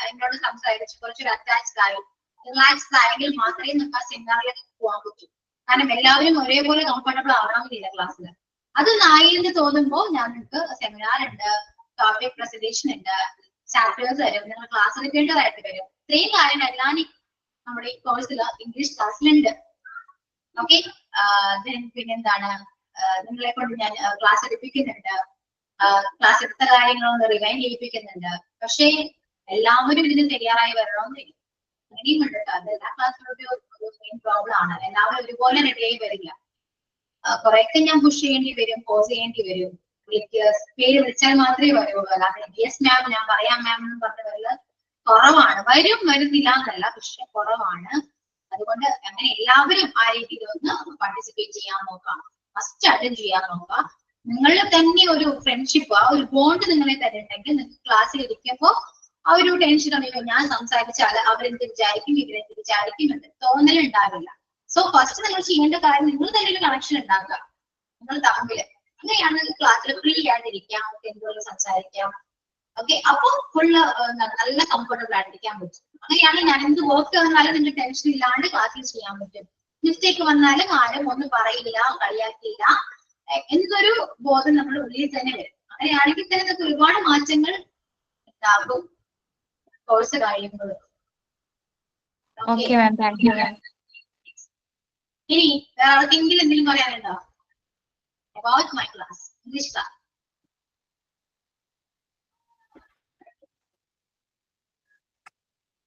എന്നോട് സംസാരിച്ച് കുറച്ചൊരു അറ്റാച്ച്ഡ് ആയി റിലാക്സ്ഡ് ആയെങ്കിൽ മാത്രമേ നമുക്ക് ആ സെമിനാറിലേക്ക് പോകാൻ പറ്റൂ. കാരണം എല്ലാവരും ഒരേപോലെ കംഫർട്ടബിൾ ആവണമെന്നില്ല ക്ലാസ്സിൽ. അത് നായെന്ന് തോന്നുമ്പോൾ ഞാൻ നിങ്ങൾക്ക് സെമിനാർ ഉണ്ട്, ടോപ്പിക് പ്രസന്റേഷൻ ഉണ്ട്, ചാപ്റ്റേഴ്സ് വരും, നിങ്ങൾ ക്ലാസ് എടുക്കേണ്ടതായിട്ട് വരും. ഇത്രയും കാര്യങ്ങളെല്ലാം നമ്മുടെ ഈ കോഴ്സിൽ ഇംഗ്ലീഷ് ക്ലാസ്സിലുണ്ട്. ഓക്കെ, പിന്നെന്താണ്, നിങ്ങളെ കൊണ്ട് ഞാൻ ക്ലാസ് എടുപ്പിക്കുന്നുണ്ട്, ക്ലാസ് എടുത്ത കാര്യങ്ങളൊന്ന് റിവൈൻഡ് ചെയ്യിപ്പിക്കുന്നുണ്ട്. പക്ഷേ എല്ലാവരും ഇതിന് തയ്യാറായി വരണമെന്നില്ല. അങ്ങനെയും ഉണ്ട് കേട്ടോ. അത് എല്ലാ ക്ലാസ്സിലും ഒരു മെയിൻ പ്രോബ്ലം ആണ്. എല്ലാവരും ഒരുപോലെ റെഡിയായി വരില്ല. കുറെയൊക്കെ ഞാൻ പുഷ് ചെയ്യേണ്ടി വരും, പോസ് ചെയ്യേണ്ടി വരും. പേര് വിളിച്ചാൽ മാത്രമേ വരുള്ളൂ. അല്ലാതെ യെസ് മാം, ഞാൻ പറയാം മാം എന്ന് പറഞ്ഞവരില് കുറവാണ്. വരുന്നില്ല എന്നല്ല, പക്ഷെ കുറവാണ്. അതുകൊണ്ട് അങ്ങനെ എല്ലാവരും ആ രീതിയിൽ ഒന്ന് പാർട്ടിസിപ്പേറ്റ് ചെയ്യാൻ നോക്കാം, ഫസ്റ്റ് അറ്റൻഡ് ചെയ്യാൻ നോക്കാം. നിങ്ങളിൽ തന്നെ ഒരു ഫ്രണ്ട്ഷിപ്പ്, ആ ഒരു ബോണ്ട് നിങ്ങളെ തന്നെ ഉണ്ടെങ്കിൽ നിങ്ങൾക്ക് ക്ലാസ്സിൽ ഇരിക്കുമ്പോൾ ആ ഒരു ടെൻഷൻ അറിയോ, ഞാൻ സംസാരിച്ചാൽ അവരെന്ത് വിചാരിക്കും, ഇവരെന്ത് വിചാരിക്കും എന്ന് തോന്നലുണ്ടാവില്ല. സോ ഫസ്റ്റ് നിങ്ങൾ ചെയ്യേണ്ട കാര്യം നിങ്ങൾ തന്നെ ഒരു കണക്ഷൻ ഉണ്ടാക്കുക നിങ്ങൾ തമ്മിൽ. അങ്ങനെയാണ് ക്ലാസ്സിൽ ഫ്രീ ആയിട്ടിരിക്കാം, എന്തുകൊണ്ട് സംസാരിക്കാം. ഓക്കെ, അപ്പൊ ഫുള്ള് നല്ല കംഫർട്ടബിൾ ആയിട്ടിരിക്കാൻ പറ്റും. അങ്ങനെയാണ് ഞാൻ എന്ത് വർക്ക് വന്നാലും നിങ്ങൾക്ക് ടെൻഷൻ ഇല്ലാണ്ട് ക്ലാസ്സിൽ ചെയ്യാൻ പറ്റും. മിസ്റ്റേക്ക് വന്നാലും ആരും ഒന്നും പറയില്ല, കളിയാക്കിയില്ല, എന്തൊരു ബോധം നമ്മുടെ ഉള്ളിൽ തന്നെ വരും. അങ്ങനെയാണെങ്കിൽ തന്നെ നിങ്ങൾക്ക് ഒരുപാട് മാറ്റങ്ങൾ ഉണ്ടാകും കോഴ്സ് കഴിയുമ്പോൾ. Okay ma'am, thank you ma'am. ഇനി വേറെ ആർക്കെങ്കിലും എന്തെങ്കിലും പറയാനുണ്ടോ about my class, English class?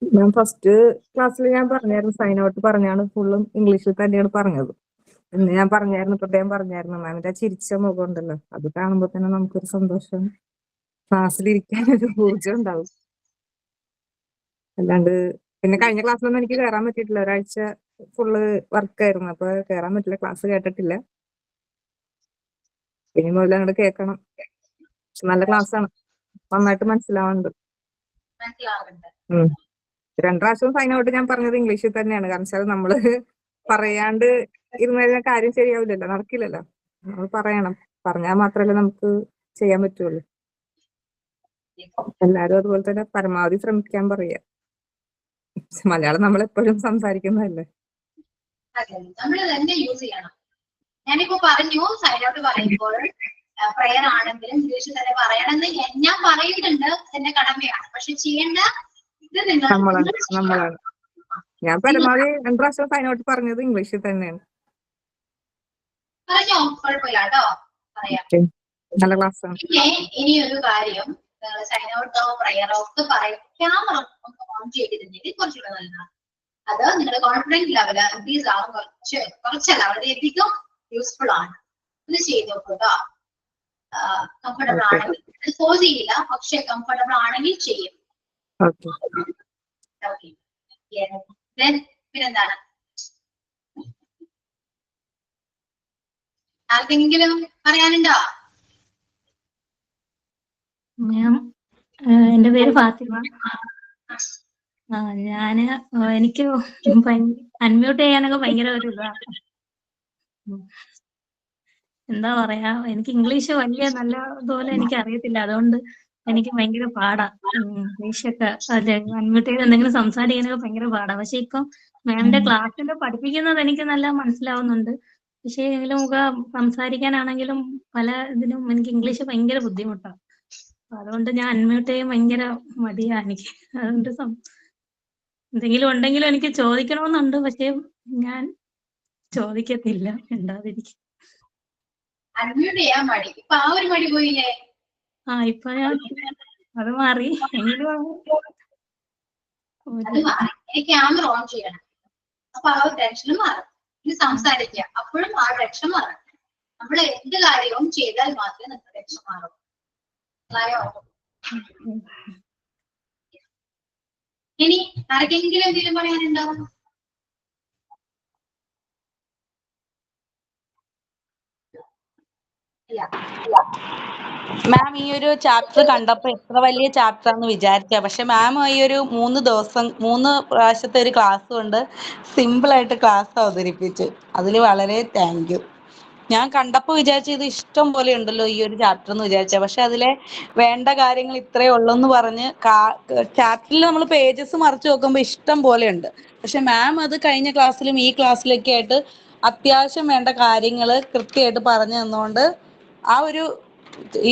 ഞാൻ ഫസ്റ്റ് ക്ലാസ്സിൽ ഞാൻ പറഞ്ഞായിരുന്നു, സൈൻ ഔട്ട് പറഞ്ഞാണ് ഫുള്ളും ഇംഗ്ലീഷിൽ തന്നെയാണ് പറഞ്ഞത് എന്ന് ഞാൻ പറഞ്ഞായിരുന്നു. പ്രത്യേകം പറഞ്ഞായിരുന്നു. മാമിന്റെ ചിരിച്ച മുഖം ഉണ്ടല്ലോ, അത് കാണുമ്പോൾ തന്നെ നമുക്കൊരു സന്തോഷം, ക്ലാസ്സിലിരിക്കാനൊരു ഊർജ്ജം ഉണ്ടാവും. അല്ലാണ്ട് പിന്നെ കഴിഞ്ഞ ക്ലാസ്സിലൊന്നും എനിക്ക് കയറാൻ പറ്റിയിട്ടില്ല. ഒരാഴ്ച ഫുള്ള് വർക്കായിരുന്നു, അപ്പൊ കയറാൻ പറ്റില്ല, ക്ലാസ് കേട്ടിട്ടില്ല. ഇനി മുതൽ അങ്ങോട്ട് കേൾക്കണം. നല്ല ക്ലാസ്സാണ്, നന്നായിട്ട് മനസ്സിലാവുന്നുണ്ട്. 2 പ്രാവശ്യം സൈൻ ഔട്ട് ഞാൻ പറഞ്ഞത് ഇംഗ്ലീഷിൽ തന്നെയാണ്. കാരണം വെച്ചാൽ നമ്മള് പറയാണ്ട് ഇരുന്ന് കഴിഞ്ഞാൽ കാര്യം ശരിയാവില്ലല്ലോ, നടക്കില്ലല്ലോ. നമ്മൾ പറയണം, പറഞ്ഞാൽ മാത്രമല്ലേ നമുക്ക് ചെയ്യാൻ പറ്റുള്ളൂ. എല്ലാരും അതുപോലെ തന്നെ പരമാവധി ശ്രമിക്കാൻ പറയാ. മലയാളം നമ്മളെപ്പോഴും സംസാരിക്കുന്നതല്ലേ. നമ്മൾ തന്നെ യൂസ് ചെയ്യണം. ഞാനിപ്പോ പറഞ്ഞു സൈൻ ഔട്ട് പറയുമ്പോൾ പ്രയർ ആണെങ്കിലും ഇംഗ്ലീഷിൽ തന്നെ പറയണമെന്ന് ഞാൻ പറയുന്നുണ്ട്, എന്റെ കടമയാണ്. പക്ഷെ ചെയ്യേണ്ട ഇത് നമ്മളാണ്. ഞാൻ പരമാവധി 2 പ്രാവശ്യം സൈൻ ഔട്ട് പറഞ്ഞത് ഇംഗ്ലീഷിൽ തന്നെയാണ്. പറഞ്ഞോ, കുഴപ്പമില്ല കേട്ടോ, പറയാം. നല്ല ക്ലാസ്സാണ്. പിന്നെ ഇനി ഒരു കാര്യം, സൈൻ ഔട്ടോ പ്രയറോ ഒക്കെ പറയും, ക്യാമറ ഒന്ന് ഓൺ ചെയ്തിരുന്നെങ്കിൽ കുറച്ചുകൂടെ നല്ലതാണ്. അത് നിങ്ങളുടെ കോൺഫിഡൻസ് ലെവല് ഇൻക്രീസ് ആവും. കുറച്ചല്ല, വളരെയധികം യൂസ്ഫുൾ ആണ്. ഇത് ചെയ്ത് നോക്കുക. കംഫർട്ടബിൾ ആണെങ്കിൽ ഫോഴ്സ് ചെയ്യില്ല, പക്ഷെ കംഫർട്ടബിൾ ആണെങ്കിൽ ചെയ്യും. പിന്നെന്താണ്, ആർക്കെങ്കിലും പറയാനുണ്ടോ? മാം, എന്റെ പേര് ഫാത്തിമ. ഞാന് എനിക്ക് അൺമ്യൂട്ട് ചെയ്യാനൊക്കെ ഭയങ്കര ഒരു ഇതാ. എന്താ പറയാ, എനിക്ക് ഇംഗ്ലീഷ് വലിയ നല്ല ഇതുപോലെ എനിക്ക് അറിയത്തില്ല. അതുകൊണ്ട് എനിക്ക് ഭയങ്കര പാടാ ഇംഗ്ലീഷൊക്കെ അല്ലെ അൺമ്യൂട്ട് ചെയ്ത് എന്തെങ്കിലും സംസാരിക്കാനൊക്കെ ഭയങ്കര പാടാ. പക്ഷെ ഇപ്പം മാമിന്റെ ക്ലാസ്സിൽ പഠിപ്പിക്കുന്നത് എനിക്ക് നല്ല മനസ്സിലാവുന്നുണ്ട്. പക്ഷേ എങ്കിലും നമുക്ക് സംസാരിക്കാനാണെങ്കിലും പല ഇതിനും എനിക്ക് ഇംഗ്ലീഷ് ഭയങ്കര ബുദ്ധിമുട്ടാണ്. അതുകൊണ്ട് ഞാൻ അൺമ്യൂട്ട് ചെയ്യാൻ ഭയങ്കര മടിയാ എനിക്ക്. അതുകൊണ്ട് എന്തെങ്കിലും ഉണ്ടെങ്കിലും എനിക്ക് ചോദിക്കണമെന്നുണ്ട്. പക്ഷെ ഞാൻ ചോദിക്കത്തില്ല, ഉണ്ടാതിരിക്കും. അൺമ്യൂട്ട് ചെയ്യാൻ മടി. ഇപ്പൊ ആ ഒരു മടി പോയില്ലേ? ഇപ്പൊ ഞാൻ അത് മാറി. എങ്കിലും അത് മാറി. ഇനി ക്യാമറ ഓൺ ചെയ്യണം. അപ്പൊ ആ ഒരു ടെൻഷൻ മാറും. ഇനി സംസാരിക്കുക, അപ്പോഴും ആ ടെൻഷൻ മാറും. നമ്മൾ എന്ത് കാര്യവും ചെയ്താൽ മാത്രമേ നമുക്ക് ടെൻഷൻ മാറും. ഇനി ആർക്കെങ്കിലും എന്തെങ്കിലും പറയാനുണ്ടോ? മാം ഈ ഒരു ചാപ്റ്റർ കണ്ടപ്പോ എത്ര വലിയ ചാപ്റ്റർ ആണെന്ന് വിചാരിച്ച, പക്ഷെ മാം ഈ ഒരു 3 പ്രാവശ്യത്തെ ഒരു ക്ലാസ് കൊണ്ട് സിമ്പിൾ ആയിട്ട് ക്ലാസ് അവതരിപ്പിച്ചു. അതിൽ വളരെ താങ്ക് യു. ഞാൻ കണ്ടപ്പോൾ വിചാരിച്ച ഇത് ഇഷ്ടം പോലെ ഉണ്ടല്ലോ ഈ ഒരു ചാപ്റ്റർ എന്ന് വിചാരിച്ച, പക്ഷെ അതിലെ വേണ്ട കാര്യങ്ങൾ ഇത്രയേ ഉള്ളൂ എന്ന് പറഞ്ഞ് ചാപ്റ്ററിൽ നമ്മൾ പേജസ് മറിച്ച് നോക്കുമ്പോൾ ഇഷ്ടം പോലെ ഉണ്ട്. പക്ഷെ മാം അത് കഴിഞ്ഞ ക്ലാസ്സിലും ഈ ക്ലാസ്സിലൊക്കെ ആയിട്ട് അത്യാവശ്യം വേണ്ട കാര്യങ്ങൾ കൃത്യമായിട്ട് പറഞ്ഞു തന്നുകൊണ്ട് ആ ഒരു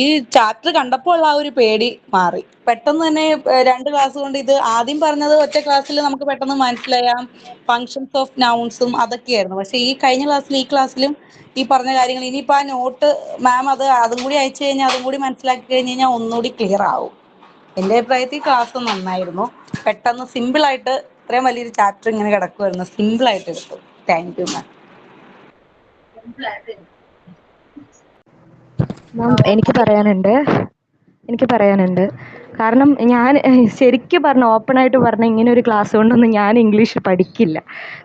ഈ ചാപ്റ്റർ കണ്ടപ്പോൾ ഉള്ള ആ ഒരു പേടി മാറി. പെട്ടെന്ന് തന്നെ 2 ക്ലാസ് കൊണ്ട് ഇത് ആദ്യം പറഞ്ഞത് ഒറ്റ ക്ലാസ്സിൽ നമുക്ക് പെട്ടെന്ന് മനസ്സിലായാം. Functions of നൗൺസും അതൊക്കെയായിരുന്നു. പക്ഷെ ഈ കഴിഞ്ഞ ഈ ക്ലാസ്സിലും ഈ പറഞ്ഞ കാര്യങ്ങൾ ഇനിയിപ്പോൾ ആ നോട്ട് മാം അതും കൂടി അയച്ചു കഴിഞ്ഞാൽ അതും കൂടി മനസ്സിലാക്കി കഴിഞ്ഞ് കഴിഞ്ഞാൽ ഒന്നുകൂടി ക്ലിയർ ആവും. എൻ്റെ അഭിപ്രായത്തിൽ ക്ലാസ് നന്നായിരുന്നു. പെട്ടെന്ന് സിമ്പിളായിട്ട് ഇത്രയും വലിയൊരു ചാപ്റ്റർ ഇങ്ങനെ കിടക്കുമായിരുന്നു, സിമ്പിളായിട്ട് എടുത്തു. Thank you ma'am. മാം എനിക്ക് പറയാനുണ്ട്. കാരണം ഞാൻ ശരിക്കും പറഞ്ഞ ഓപ്പണായിട്ട് പറഞ്ഞ ഇങ്ങനെ ഒരു ക്ലാസ് കൊണ്ടൊന്നും ഞാൻ ഇംഗ്ലീഷ് പഠിക്കില്ല.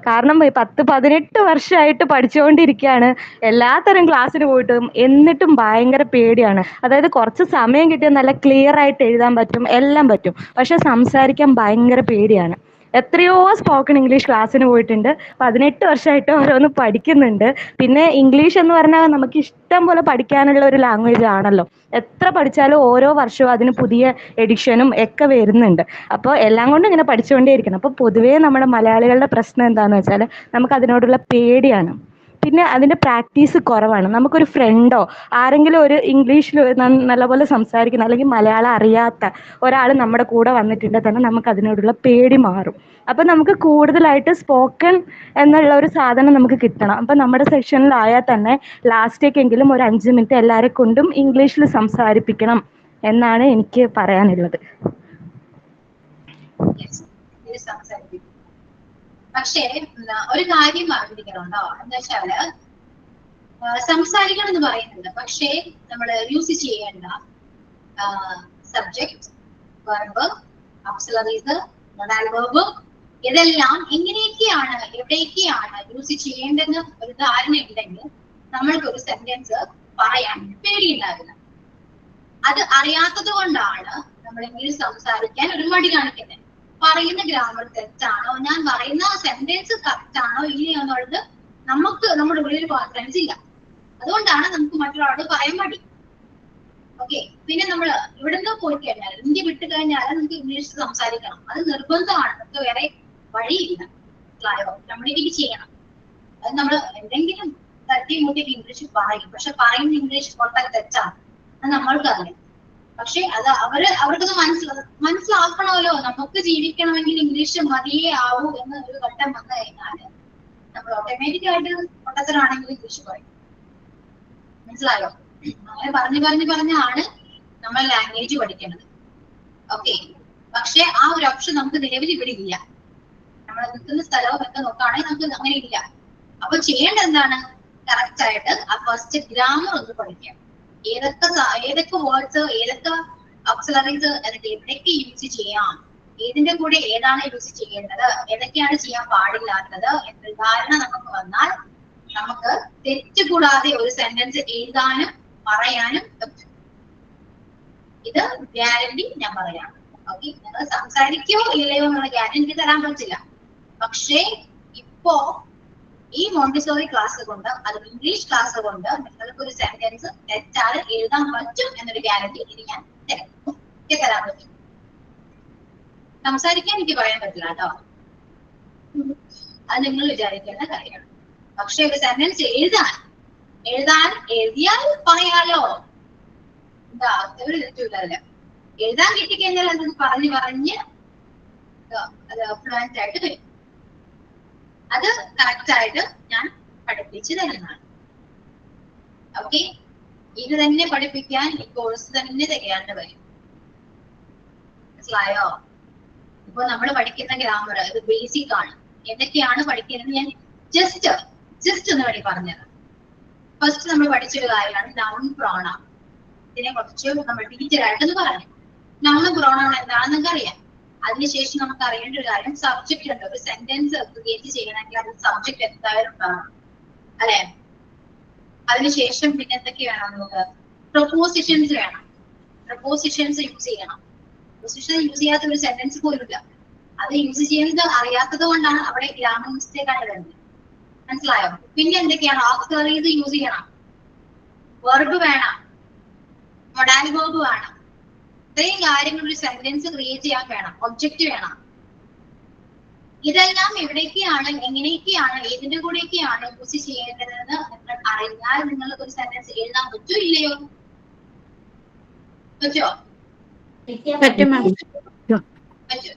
കാരണം 18 വർഷമായിട്ട് പഠിച്ചുകൊണ്ടിരിക്കുകയാണ്. എല്ലാത്തരം ക്ലാസ്സിന് പോയിട്ടും എന്നിട്ടും ഭയങ്കര പേടിയാണ്. അതായത് കുറച്ച് സമയം കിട്ടിയാൽ നല്ല ക്ലിയർ ആയിട്ട് എഴുതാൻ പറ്റും, എല്ലാം പറ്റും. പക്ഷെ സംസാരിക്കാൻ ഭയങ്കര പേടിയാണ്. എത്രയോ സ്പോക്കൺ ഇംഗ്ലീഷ് ക്ലാസ്സിന് പോയിട്ടുണ്ട്. 18 വർഷമായിട്ട് ഓരോന്ന് പഠിക്കുന്നുണ്ട്. പിന്നെ ഇംഗ്ലീഷ് എന്ന് പറഞ്ഞാൽ നമുക്ക് ഇഷ്ടം പോലെ പഠിക്കാനുള്ള ഒരു ലാംഗ്വേജ് ആണല്ലോ. എത്ര പഠിച്ചാലും ഓരോ വർഷവും അതിന് പുതിയ എഡിഷനും ഒക്കെ വരുന്നുണ്ട്. അപ്പോൾ എല്ലാം കൊണ്ടും ഇങ്ങനെ പഠിച്ചുകൊണ്ടേയിരിക്കണം. അപ്പോൾ പൊതുവേ നമ്മുടെ മലയാളികളുടെ പ്രശ്നം എന്താണെന്ന് വെച്ചാൽ നമുക്ക് അതിനോടുള്ള പേടിയാണ്. പിന്നെ അതിൻ്റെ പ്രാക്ടീസ് കുറവാണ്. നമുക്കൊരു ഫ്രണ്ടോ ആരെങ്കിലും ഒരു ഇംഗ്ലീഷിൽ നല്ലപോലെ സംസാരിക്കുന്ന അല്ലെങ്കിൽ മലയാളം അറിയാത്ത ഒരാൾ നമ്മുടെ കൂടെ വന്നിട്ടുണ്ടെങ്കിൽ തന്നെ നമുക്ക് അതിനോടുള്ള പേടി മാറും. അപ്പം നമുക്ക് കൂടുതലായിട്ട് സ്പോക്കൺ എന്നുള്ള ഒരു സാധനം നമുക്ക് കിട്ടണം. അപ്പം നമ്മുടെ സെക്ഷനിലായാൽ തന്നെ ലാസ്റ്റേക്കെങ്കിലും ഒരു 5 മിനിറ്റ് എല്ലാവരെ കൊണ്ടും ഇംഗ്ലീഷിൽ സംസാരിപ്പിക്കണം എന്നാണ് എനിക്ക് പറയാനുള്ളത്. പക്ഷേ ഒരു കാര്യം അറിഞ്ഞിരിക്കണുണ്ടോ എന്താ വെച്ചാല് സംസാരിക്കണം എന്ന് പറയുന്നുണ്ട്. പക്ഷേ നമ്മൾ യൂസ് ചെയ്യേണ്ട subject, verb, auxiliaries, modal verb ഇതെല്ലാം എങ്ങനെയൊക്കെയാണ് എവിടെയൊക്കെയാണ് യൂസ് ചെയ്യേണ്ടതെന്ന് ഒരു ധാരണ ഉണ്ടെങ്കിൽ നമ്മൾക്ക് ഒരു സെന്റൻസ് പറയാൻ പേടിയുണ്ടാവില്ല. അത് അറിയാത്തത് കൊണ്ടാണ് നമ്മൾ ഇംഗ്ലീഷ് സംസാരിക്കാൻ ഒരു മടി കാണിക്കുന്നത്. പറയുന്ന ഗ്രാമർ തെറ്റാണോ, ഞാൻ പറയുന്ന സെന്റൻസ് കറക്റ്റ് ആണോ ഇല്ലയോ എന്നുള്ളത് നമുക്ക് നമ്മുടെ ഉള്ളിൽ കോൺഫിഡൻസ് ഇല്ല. അതുകൊണ്ടാണ് നമുക്ക് മറ്റൊരാളോട് പറയാൻ മടി. ഓക്കെ, പിന്നെ നമ്മൾ ഇവിടുന്ന് പോയി കഴിഞ്ഞാൽ ഇന്ത്യ വിട്ട് കഴിഞ്ഞാൽ നമുക്ക് ഇംഗ്ലീഷ് സംസാരിക്കണം. അത് നിർബന്ധമാണ്, നമുക്ക് വേറെ വഴിയില്ല. കമ്മ്യൂണിക്കേറ്റ് ചെയ്യണം. അത് നമ്മൾ എന്തെങ്കിലും തട്ടിമുട്ടിക്ക് ഇംഗ്ലീഷ് പറയും, പക്ഷെ പറയുന്ന ഇംഗ്ലീഷ് പൊട്ടാൻ തെറ്റാണ്. അത് നമ്മൾക്കറിയാം. പക്ഷെ അത് അവർക്കത് മനസ്സിലാക്കണമല്ലോ. നമുക്ക് ജീവിക്കണമെങ്കിൽ ഇംഗ്ലീഷ് മതിയേ ആവൂ എന്ന് ഒരു ഘട്ടം വന്നു കഴിഞ്ഞാല് നമ്മൾ ഓട്ടോമാറ്റിക് ആയിട്ട് പൊട്ടത്തരാണെങ്കിൽ ഇംഗ്ലീഷ് പറയും. മനസ്സിലായോ? അങ്ങനെ പറഞ്ഞാണ് നമ്മൾ ലാംഗ്വേജ് പഠിക്കേണ്ടത്. ഓക്കെ, പക്ഷെ ആ ഒരു ഓപ്ഷൻ നമുക്ക് നിലവിൽ ഇവിടെ ഇല്ല. നമ്മൾ നിൽക്കുന്ന സ്ഥലവും ഒക്കെ നോക്കുകയാണെങ്കിൽ നമുക്ക് അങ്ങനെ ഇല്ല. അപ്പൊ ചെയ്യേണ്ടത് എന്താണ്? കറക്റ്റ് ആയിട്ട് ആ ഫസ്റ്റ് ഗ്രാമർ ഒന്ന് പഠിക്കാം. ഏതൊക്കെ വേർഡ്സ്, ഏതൊക്കെ ഓക്സിലറീസ്, എന്നിട്ട് എവിടെയൊക്കെ യൂസ് ചെയ്യാം, ഏതിന്റെ കൂടെ ഏതാണ് യൂസ് ചെയ്യേണ്ടത്, ഏതൊക്കെയാണ് ചെയ്യാൻ പാടില്ലാത്തത് എന്നൊരു ധാരണ നമുക്ക് വന്നാൽ നമുക്ക് തെറ്റുകൂടാതെ ഒരു സെന്റൻസ് എഴുതാനും പറയാനും പറ്റും. ഇത് ഗ്യാരണ്ടി ഞാൻ പറയാം. ഓക്കെ, നിങ്ങൾ സംസാരിക്കോ ഇല്ലയോ എന്നുള്ള ഗ്യാരണ്ടി തരാൻ പറ്റില്ല. പക്ഷേ ഇപ്പോ ഈ മോണ്ടിസോറി ക്ലാസ് കൊണ്ട്, അത് ഇംഗ്ലീഷ് ക്ലാസ് കൊണ്ട് നിങ്ങൾക്ക് ഒരു സെന്റൻസ് തെറ്റാതെ എഴുതാൻ പറ്റും എന്നൊരു ഗ്യാരണ്ടി ഇത് ഞാൻ തരാം. തരാൻ പറ്റും. സംസാരിക്കാൻ എനിക്ക് പറയാൻ പറ്റില്ല കേട്ടോ, അത് നിങ്ങൾ വിചാരിക്കേണ്ട കാര്യമാണ്. പക്ഷെ ഒരു സെന്റൻസ് എഴുതിയാൽ പറയാലോ, എന്താ ഒരു തെറ്റില്ല. എഴുതാൻ കിട്ടിക്കഴിഞ്ഞാൽ അത് പറഞ്ഞ് അത് ഫ്ലുവന്റ് ആയിട്ട് വരും. അത് കറക്റ്റ് ആയിട്ട് ഞാൻ പഠിപ്പിച്ചു തരുന്നതാണ്. ഓക്കെ, ഇത് തന്നെ പഠിപ്പിക്കാൻ ഈ കോഴ്സ് തന്നെ തികയാണ്ട് വരും. മനസ്സിലായോ? ഇപ്പൊ നമ്മൾ പഠിക്കുന്ന ഗ്രാമർ ഇത് ബേസിക് ആണ്. എന്തൊക്കെയാണ് പഠിക്കുന്നത് ഞാൻ ജസ്റ്റ് ഒന്ന് വേണ്ടി പറഞ്ഞത്. ഫസ്റ്റ് നമ്മൾ പഠിച്ചൊരു കാര്യമാണ് നൗൺ പ്രോണൗൺ. ഇതിനെ കുറിച്ച് നമ്മൾ ഡീറ്റെയിൽ ആയിട്ടൊന്ന് പറഞ്ഞു. നൗൺ പ്രോണൗൺ എന്താണെന്ന് നമുക്ക് അറിയാം. അതിനുശേഷം നമുക്ക് അറിയേണ്ട ഒരു കാര്യം സബ്ജക്റ്റ് ഉണ്ട്. ഒരു സെന്റൻസ് ക്രിയേറ്റ് ചെയ്യണമെങ്കിൽ അത് സബ്ജക്റ്റ് എന്തായാലും ഉണ്ടാവണം, അല്ലെ? അതിനുശേഷം പിന്നെ എന്തൊക്കെ വേണം നമുക്ക്? പ്രൊപ്പോസിഷൻസ് വേണം. പ്രൊപ്പോസിഷൻസ് യൂസ് ചെയ്യണം. പ്രൊപ്പോസിഷൻ യൂസ് ചെയ്യാത്ത ഒരു സെന്റൻസ് പോലുമില്ല. അത് യൂസ് ചെയ്യുന്നത് അറിയാത്തത് കൊണ്ടാണ് അവിടെ ഗ്രാമർ മിസ്റ്റേക്ക് ആയിട്ട് വരുന്നത്. മനസ്സിലായോ? പിന്നെ എന്തൊക്കെയാണ്? ഓക്സിലറീസ് യൂസ് ചെയ്യണം, വെർബ് വേണം, മൊഡാൽ വെർബ് വേണം. ഇത്രയും കാര്യങ്ങൾ ഒരു സെന്റൻസ് ക്രിയേറ്റ് ചെയ്യാൻ വേണം. ഒബ്ജക്റ്റ് വേണം. ഇതെല്ലാം എവിടേക്കാണ്, എങ്ങനെയൊക്കെയാണ്, ഏതിന്റെ കൂടെയൊക്കെയാണ് യൂസ് ചെയ്യേണ്ടതെന്ന് നിങ്ങൾ അറിഞ്ഞാൽ നിങ്ങൾക്ക് ഒരു സെന്റൻസ് എഴുതാൻ പറ്റോ ഇല്ലയോ? പറ്റോ? പറ്റും. പറ്റും.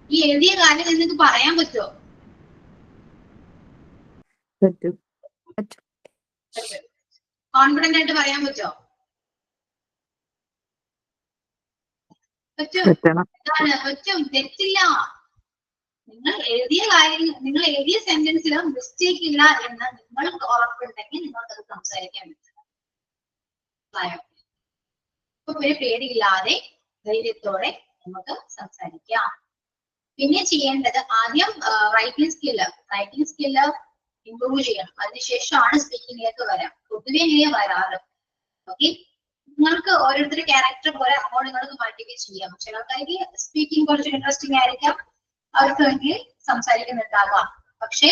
ഈ എഴുതിയ കാര്യം നിങ്ങൾക്ക് പറയാൻ പറ്റുമോ? കോൺഫിഡന്റ് ആയിട്ട് പറയാൻ പറ്റുമോ? പറ്റും, തെറ്റില്ല. നിങ്ങൾ എഴുതിയ കാര്യം, നിങ്ങൾ എഴുതിയ സെന്റൻസിൽ മിസ്റ്റേക്ക് ഇല്ല എന്ന് നിങ്ങൾക്ക് ഉറപ്പുണ്ടെങ്കിൽ നിങ്ങൾക്കത് സംസാരിക്കാൻ പറ്റും. ഇപ്പൊ ഒരു പേടിയില്ലാതെ ധൈര്യത്തോടെ നമുക്ക് സംസാരിക്കാം. പിന്നെ ചെയ്യേണ്ടത് ആദ്യം റൈറ്റിംഗ് സ്കില്ല് ഇംപ്രൂവ് ചെയ്യണം. അതിനുശേഷമാണ് സ്പീക്കിങ്ങിലേക്ക് വരാം. പൊതുവെ ഇങ്ങനെ വരാറ്. ഓക്കെ, നിങ്ങൾക്ക് ഓരോരുത്തരുടെ ക്യാരക്ടർ പോലെ അപ്പോൾ നിങ്ങൾക്ക് മാറ്റുകയും ചെയ്യാം. ചിലർക്കാർക്ക് സ്പീക്കിംഗ് കുറച്ച് ഇൻട്രസ്റ്റിംഗ് ആയിരിക്കാം, അവർക്ക് വേണ്ടി സംസാരിക്കുന്നുണ്ടാകാം. പക്ഷെ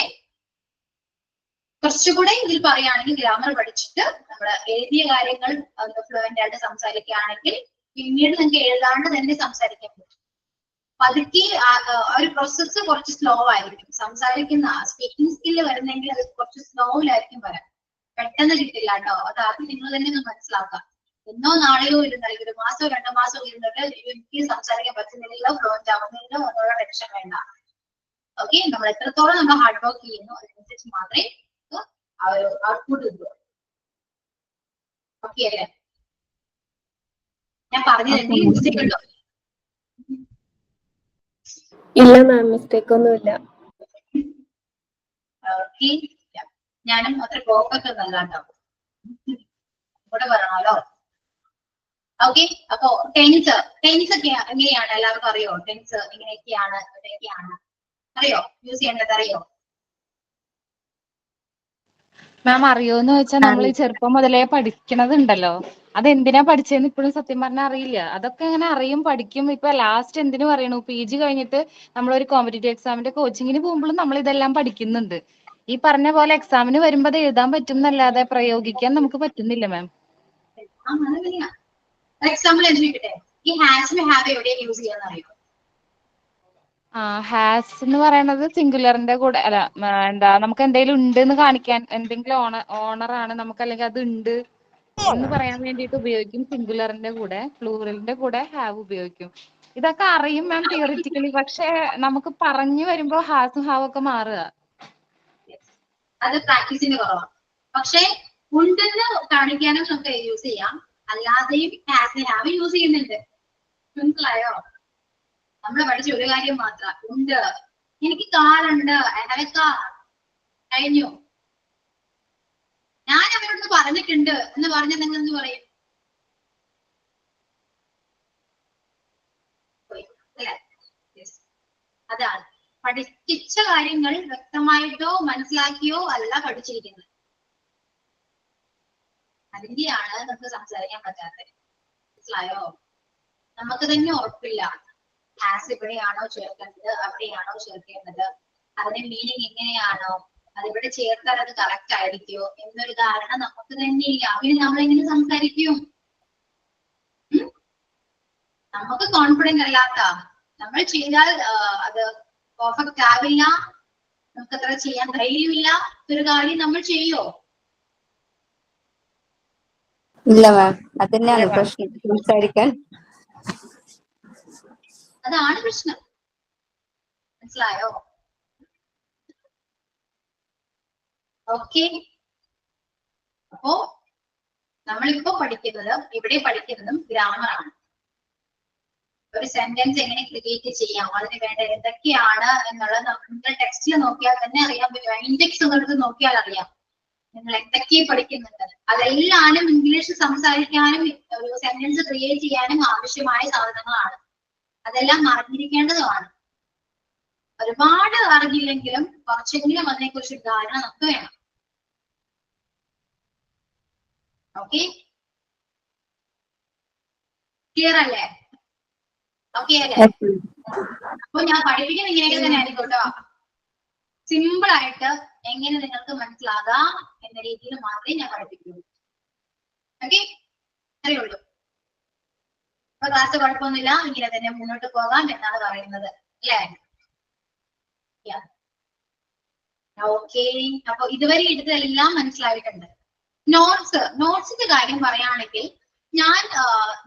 കുറച്ചുകൂടെ ഇതിൽ പറയുകയാണെങ്കിൽ ഗ്രാമർ പഠിച്ചിട്ട് നമ്മൾ എഴുതിയ കാര്യങ്ങൾ ഫ്ലുവന്റ് ആയിട്ട് സംസാരിക്കുകയാണെങ്കിൽ പിന്നീട് നിങ്ങൾക്ക് എഴുതാണ്ട് തന്നെ സംസാരിക്കാൻ പറ്റും. പതുക്കെ ഒരു പ്രോസസ്സ് കുറച്ച് സ്ലോ ആയിരിക്കും. സംസാരിക്കുന്ന സ്പീക്കിംഗ് സ്കില്ല് വരുന്നെങ്കിൽ അത് കുറച്ച് സ്ലോയിലായിരിക്കും വരാൻ, പെട്ടെന്ന് കിട്ടില്ല കേട്ടോ. അത് ആദ്യം നിങ്ങൾ തന്നെ ഒന്ന് മനസ്സിലാക്കാം. എന്നോ നാളെയോ ഇരുന്നാലും 1 മാസമോ 2 മാസമോ ഇരുന്നിട്ട് എനിക്ക് സംസാരിക്കാൻ പറ്റുന്നില്ല, ഫ്ലുവന്റ് ആവുന്നില്ല എന്നുള്ള ടെൻഷൻ വേണ്ട. ഓക്കെ, നമ്മൾ എത്രത്തോളം നമ്മൾ ഹാർഡ് വർക്ക് ചെയ്യുന്നു അതിനനുസരിച്ച് മാത്രമേ ആ ഒരു ഔട്ട്പുട്ട് കിട്ടൂ. ഓക്കെ അല്ലേ? ഞാൻ പറഞ്ഞത് എന്തെങ്കിലും മിസ്റ്റേക്ക് ഉണ്ടോ? ഇല്ല മാം, മിസ്റ്റേക്ക് ഒന്നുമില്ല. ഓക്കെ, ഞാനും അത്ര പെർഫെക്റ്റ് ഒന്നല്ല കേട്ടോ, കൂടെ പറയണല്ലോ. ഓക്കെ, അപ്പൊ ടെൻസ് ഒക്കെ എങ്ങനെയാണ് എല്ലാവർക്കും അറിയോ? ടെൻസ് എങ്ങനെയൊക്കെയാണ്, എവിടെയൊക്കെയാണ് അറിയോ? യൂസ് ചെയ്യേണ്ടത് അറിയോ? മാം അറിയോന്ന് ചോദിച്ചാൽ നമ്മൾ ഈ ചെറുപ്പം മുതലേ പഠിക്കണതുണ്ടല്ലോ, അതെന്തിനാ പഠിച്ചതെന്ന് ഇപ്പോഴും സത്യം പറഞ്ഞാൽ അറിയില്ല. അതൊക്കെ അങ്ങനെ അറിയും, പഠിക്കും. ഇപ്പൊ ലാസ്റ്റ് എന്തിനു പറയണു, PG കഴിഞ്ഞിട്ട് നമ്മളൊരു കോമ്പറ്റേറ്റീവ് എക്സാമിന്റെ കോച്ചിങ്ങിന് പോകുമ്പോഴും നമ്മൾ ഇതെല്ലാം പഠിക്കുന്നുണ്ട്. ഈ പറഞ്ഞ പോലെ എക്സാമിന് വരുമ്പോ അത് എഴുതാൻ പറ്റും എന്നല്ലാതെ പ്രയോഗിക്കാൻ നമുക്ക് പറ്റുന്നില്ല മാം. എക്സാമ്പിൾ ചോദിക്കട്ടെ, ഈ ഹാസിന് ഹാവ് എവിടെയാണ് യൂസ് ചെയ്യാന്ന് അറിയോ? ഹാസ് എന്ന് പറയുന്നത് സിംഗുലറിന്റെ കൂടെ അല്ല, എന്താ നമുക്ക് എന്തെങ്കിലും ഉണ്ട് എന്ന് കാണിക്കാൻ, എന്തെങ്കിലും ഓണർ ആണ് നമുക്ക്, അല്ലെങ്കിൽ അത് ഉണ്ട് എന്ന് പറയാൻ വേണ്ടിയിട്ട് ഉപയോഗിക്കും സിംഗുലറിന്റെ കൂടെ. പ്ലൂറലിന്റെ കൂടെ ഹാവ് ഉപയോഗിക്കും. ഇതൊക്കെ അറിയും മാം തിയറിറ്റിക്കലി, പക്ഷെ നമുക്ക് പറഞ്ഞു വരുമ്പോ ഹാസും ഹാവ് ഒക്കെ മാറുക. അത് പ്രാക്ടീസിന്റെ കുറവാണ്. പക്ഷെ ഉണ്ടെന്ന് കാണിക്കാനും നമുക്ക് യൂസ് ചെയ്യാം, അല്ലാതെയും ഹാസിന് ഹാവ് യൂസ് ചെയ്യുന്നുണ്ട്. മനസ്സിലായോ? നമ്മൾ പഠിച്ച ഒരു കാര്യം മാത്രം, ഉണ്ട്, എനിക്ക് കാറുണ്ട്, കഴിഞ്ഞു. ഞാൻ അവരോട് പറഞ്ഞിട്ടുണ്ട് എന്ന് പറഞ്ഞാൽ നിങ്ങൾ എന്ത് പറയും? അതാണ് പഠിച്ച കാര്യങ്ങൾ വ്യക്തമായിട്ടോ മനസ്സിലാക്കിയോ അല്ല പഠിച്ചിരിക്കുന്നത്. അതിന്റെയാണ് നമുക്ക് സംസാരിക്കാൻ പറ്റാത്തത്. മനസ്സിലായോ? നമുക്ക് തന്നെ ഉറപ്പില്ല ഹാസ് ഇവിടെയാണോ ചേർക്കേണ്ടത്, അവിടെയാണോ ചേർക്കേണ്ടത്, അതിന്റെ മീനിങ് എങ്ങനെയാണോ, അതിവിടെ ചേർത്താൽ അത് കറക്റ്റ് ആയിരിക്കുമോ എന്നൊരു ധാരണ നമുക്ക് തന്നെ ഇല്ല. പിന്നെ നമ്മൾ എങ്ങനെ സംസാരിക്കും? നമുക്ക് കോൺഫിഡന്റ് അല്ലാത്ത, നമ്മൾ ചെയ്താൽ അത് പെർഫെക്റ്റ് ആവില്ല, നമുക്ക് അത്ര ചെയ്യാൻ ധൈര്യമില്ല ഒരു കാര്യം നമ്മൾ ചെയ്യോ? ഇല്ല മാം, അതന്നെയാണ് പ്രശ്നം, സംസാരിക്കാൻ. അതാണ് പ്രശ്നം. മനസ്സിലായോ? ഓക്കെ. അപ്പോ നമ്മളിപ്പോ പഠിക്കുന്നത്, ഇവിടെ പഠിക്കുന്നതും ഗ്രാമറാണ്. ഒരു സെന്റൻസ് എങ്ങനെ ക്രിയേറ്റ് ചെയ്യാം, അതിന് വേണ്ട എന്തൊക്കെയാണ് എന്നുള്ളത് നിങ്ങൾ ടെക്സ്റ്റിൽ നോക്കിയാൽ തന്നെ അറിയാൻ പറ്റും. ഇൻഡെക്സ് എടുത്ത് നോക്കിയാൽ അറിയാം നിങ്ങൾ എന്തൊക്കെ പഠിക്കുന്നുണ്ട്. അതെല്ലാനും ഇംഗ്ലീഷ് സംസാരിക്കാനും ഒരു സെന്റൻസ് ക്രിയേറ്റ് ചെയ്യാനും ആവശ്യമായ സാധനങ്ങളാണ്. അതെല്ലാം അറിഞ്ഞിരിക്കേണ്ടതുമാണ്. ഒരുപാട് അറിഞ്ഞില്ലെങ്കിലും കുറച്ചെങ്കിലും അതിനെക്കുറിച്ച് ധാരണ നമുക്ക് വേണം. ഓക്കെ, ക്ലിയർ അല്ലേ? ഓക്കെ അല്ലേ? അപ്പൊ ഞാൻ പഠിപ്പിക്കുന്ന ഇങ്ങനെയൊക്കെ തന്നെ ആയിരിക്കും കേട്ടോ. സിമ്പിൾ ആയിട്ട് എങ്ങനെ നിങ്ങൾക്ക് മനസ്സിലാകാം എന്ന രീതിയിൽ മാത്രമേ ഞാൻ പഠിപ്പിക്കുള്ളൂ. ഓക്കെ, അത്രയേ ഉള്ളൂ. അപ്പൊ ക്ലാസ് കുഴപ്പമൊന്നുമില്ല, ഇങ്ങനെ തന്നെ മുന്നോട്ട് പോകാം എന്നാണ് പറയുന്നത് അല്ലേ? ഓക്കെ, അപ്പൊ ഇതുവരെ എടുത്തതെല്ലാം മനസ്സിലായിട്ടുണ്ട്. നോട്ട്സിന്റെ കാര്യം പറയുകയാണെങ്കിൽ